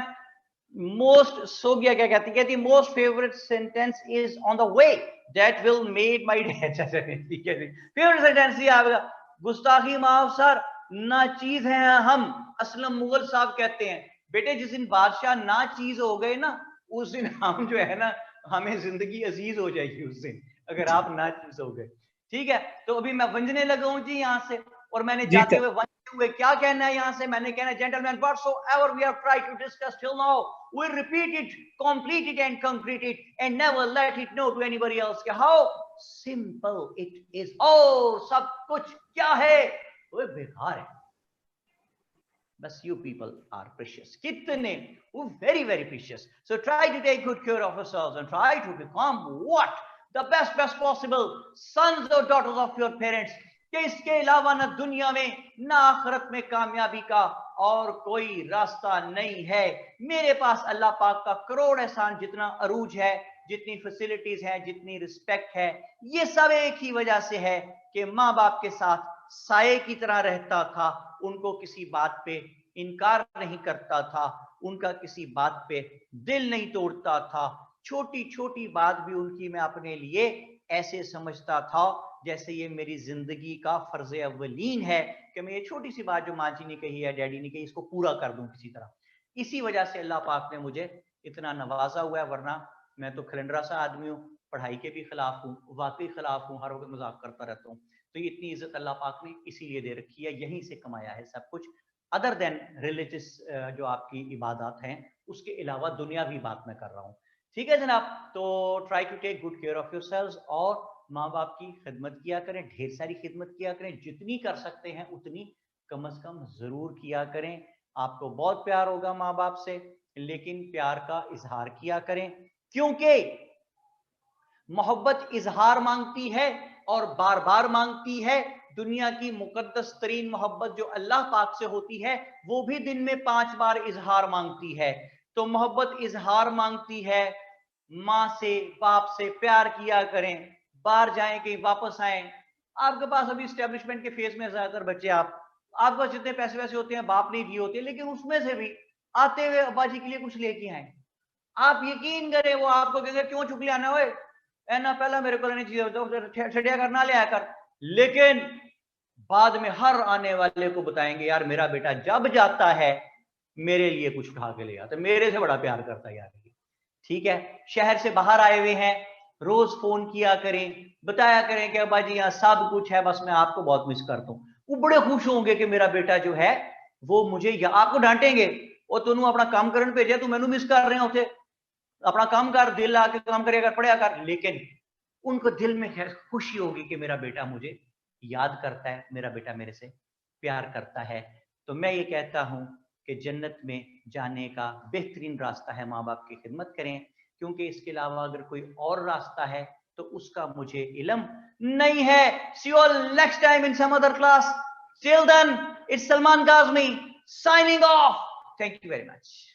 मोस्ट सोगिया क्या कहती most favourite sentence is on the way that will made my day. ठीक है जी, फेवरेट सेंटेंस ही आपका गुस्ताखी माफ सर, ना चीज है हम, असलम मुगल साहब कहते हैं। बेटे जिस दिन बादशाह ना चीज हो गए ना, उस दिन हम जो है ना, हमें जिंदगी अजीज हो जाएगी उस दिन, अगर आप ना चीज हो गए, ठीक है? तो अभी मैं वंजने लगा हूं जी यहाँ से, और मैंने जाते हुए वंजते हुए क्या कहना है यहाँ से, मैंने कहना है gentleman whatsoever we have tried to discuss till now we repeat it, complete it and concrete it and never let it know to anybody else कि हाउ सिंपल इट इज। ओ सब कुछ क्या है वो बेकार है, बस you people are precious, kitne very very precious. So try to take good care of yourselves and try to become what the best possible sons or daughters of your parents, कि इसके अलावा न दुनिया में न आखिरत में कामयाबी का और कोई रास्ता नहीं है। मेरे पास अल्लाह पाक का करोड़ एहसान जितना अरूज है, जितनी फैसिलिटीज हैं, जितनी रिस्पेक्ट है, ये सब एक ही वजह से है कि माँ बाप के साथ साये की तरह रहता था, उनको किसी बात पे इनकार नहीं करता था, उनका किसी बात पे दिल नहीं तोड़ता था, छोटी छोटी बात भी उनकी मैं अपने लिए ऐसे समझता था जैसे ये मेरी जिंदगी का फर्ज अव्वलीन है कि मैं ये छोटी सी बात जो माँ जी ने कही है, डैडी ने कही, इसको पूरा कर दूं किसी तरह। इसी वजह से अल्लाह पाक ने मुझे इतना नवाजा हुआ है, वरना मैं तो खिलंडरा सा आदमी हूँ, पढ़ाई के भी खिलाफ हूँ, वाकई खिलाफ हूँ, हर वक्त मजाक करता रहता हूँ। तो ये इतनी इज्जत अल्लाह पाक ने इसीलिए दे रखी है, यहीं से कमाया है सब कुछ, अदर देन रिलीजियस जो आपकी इबादत हैं, उसके अलावा दुनियावी बात मैं कर रहा हूँ। ठीक है जनाब, तो try to take good care of yourselves और माँ बाप की खिदमत किया करें, ढेर सारी खिदमत किया करें, जितनी कर सकते हैं उतनी कम से कम जरूर किया करें। आपको बहुत प्यार होगा माँ बाप से, लेकिन प्यार का इजहार किया करें, क्योंकि मोहब्बत इजहार मांगती है और बार बार मांगती है। दुनिया की मुकद्दस तरीन मोहब्बत जो अल्लाह पाक से होती है वो भी दिन में 5 बार इजहार मांगती है। तो मोहब्बत इजहार मांगती है, माँ से बाप से प्यार किया करें, बाहर जाएं कहीं वापस आए। आपके पास अभी स्टैब्लिशमेंट के फेज में ज्यादातर बच्चे, आपके पास जितने पैसे वैसे होते हैं बाप नहीं दिए होते, लेकिन उसमें से भी आते हुए अब्बा जी के लिए कुछ लेके आए। आप यकीन करें वो आपको कहेंगे क्यों चुक लिया ना, ना पहला मेरे को नहीं चाहिए, छड़िया कर ना लिया कर, लेकिन बाद में हर आने वाले को बताएंगे यार मेरा बेटा जब जाता है मेरे लिए कुछ उठा के ले आता है, मेरे से बड़ा प्यार करता है यार। ठीक है, शहर से बाहर आए हुए हैं, रोज फोन किया करें, बताया करें कि अब्बा जी यहाँ सब कुछ है, बस मैं आपको बहुत मिस करता हूँ। वो बड़े खुश होंगे कि मेरा बेटा जो है वो मुझे, या आपको डांटेंगे वो तूने अपना काम करने भेजा, तू मैनू मिस कर रहे होते, अपना काम कर, दिल आके काम करेगा, पढ़िया कर, लेकिन उनको दिल में खुशी होगी कि मेरा बेटा मुझे याद करता है, मेरा बेटा मेरे से प्यार करता है। तो मैं ये कहता हूं कि जन्नत में जाने का बेहतरीन रास्ता है माँ बाप की खिदमत करें, क्योंकि इसके अलावा अगर कोई और रास्ता है तो उसका मुझे इल्म नहीं है। See you all next time in some other class, till then it's Salman Kazmi signing off, thank you very much.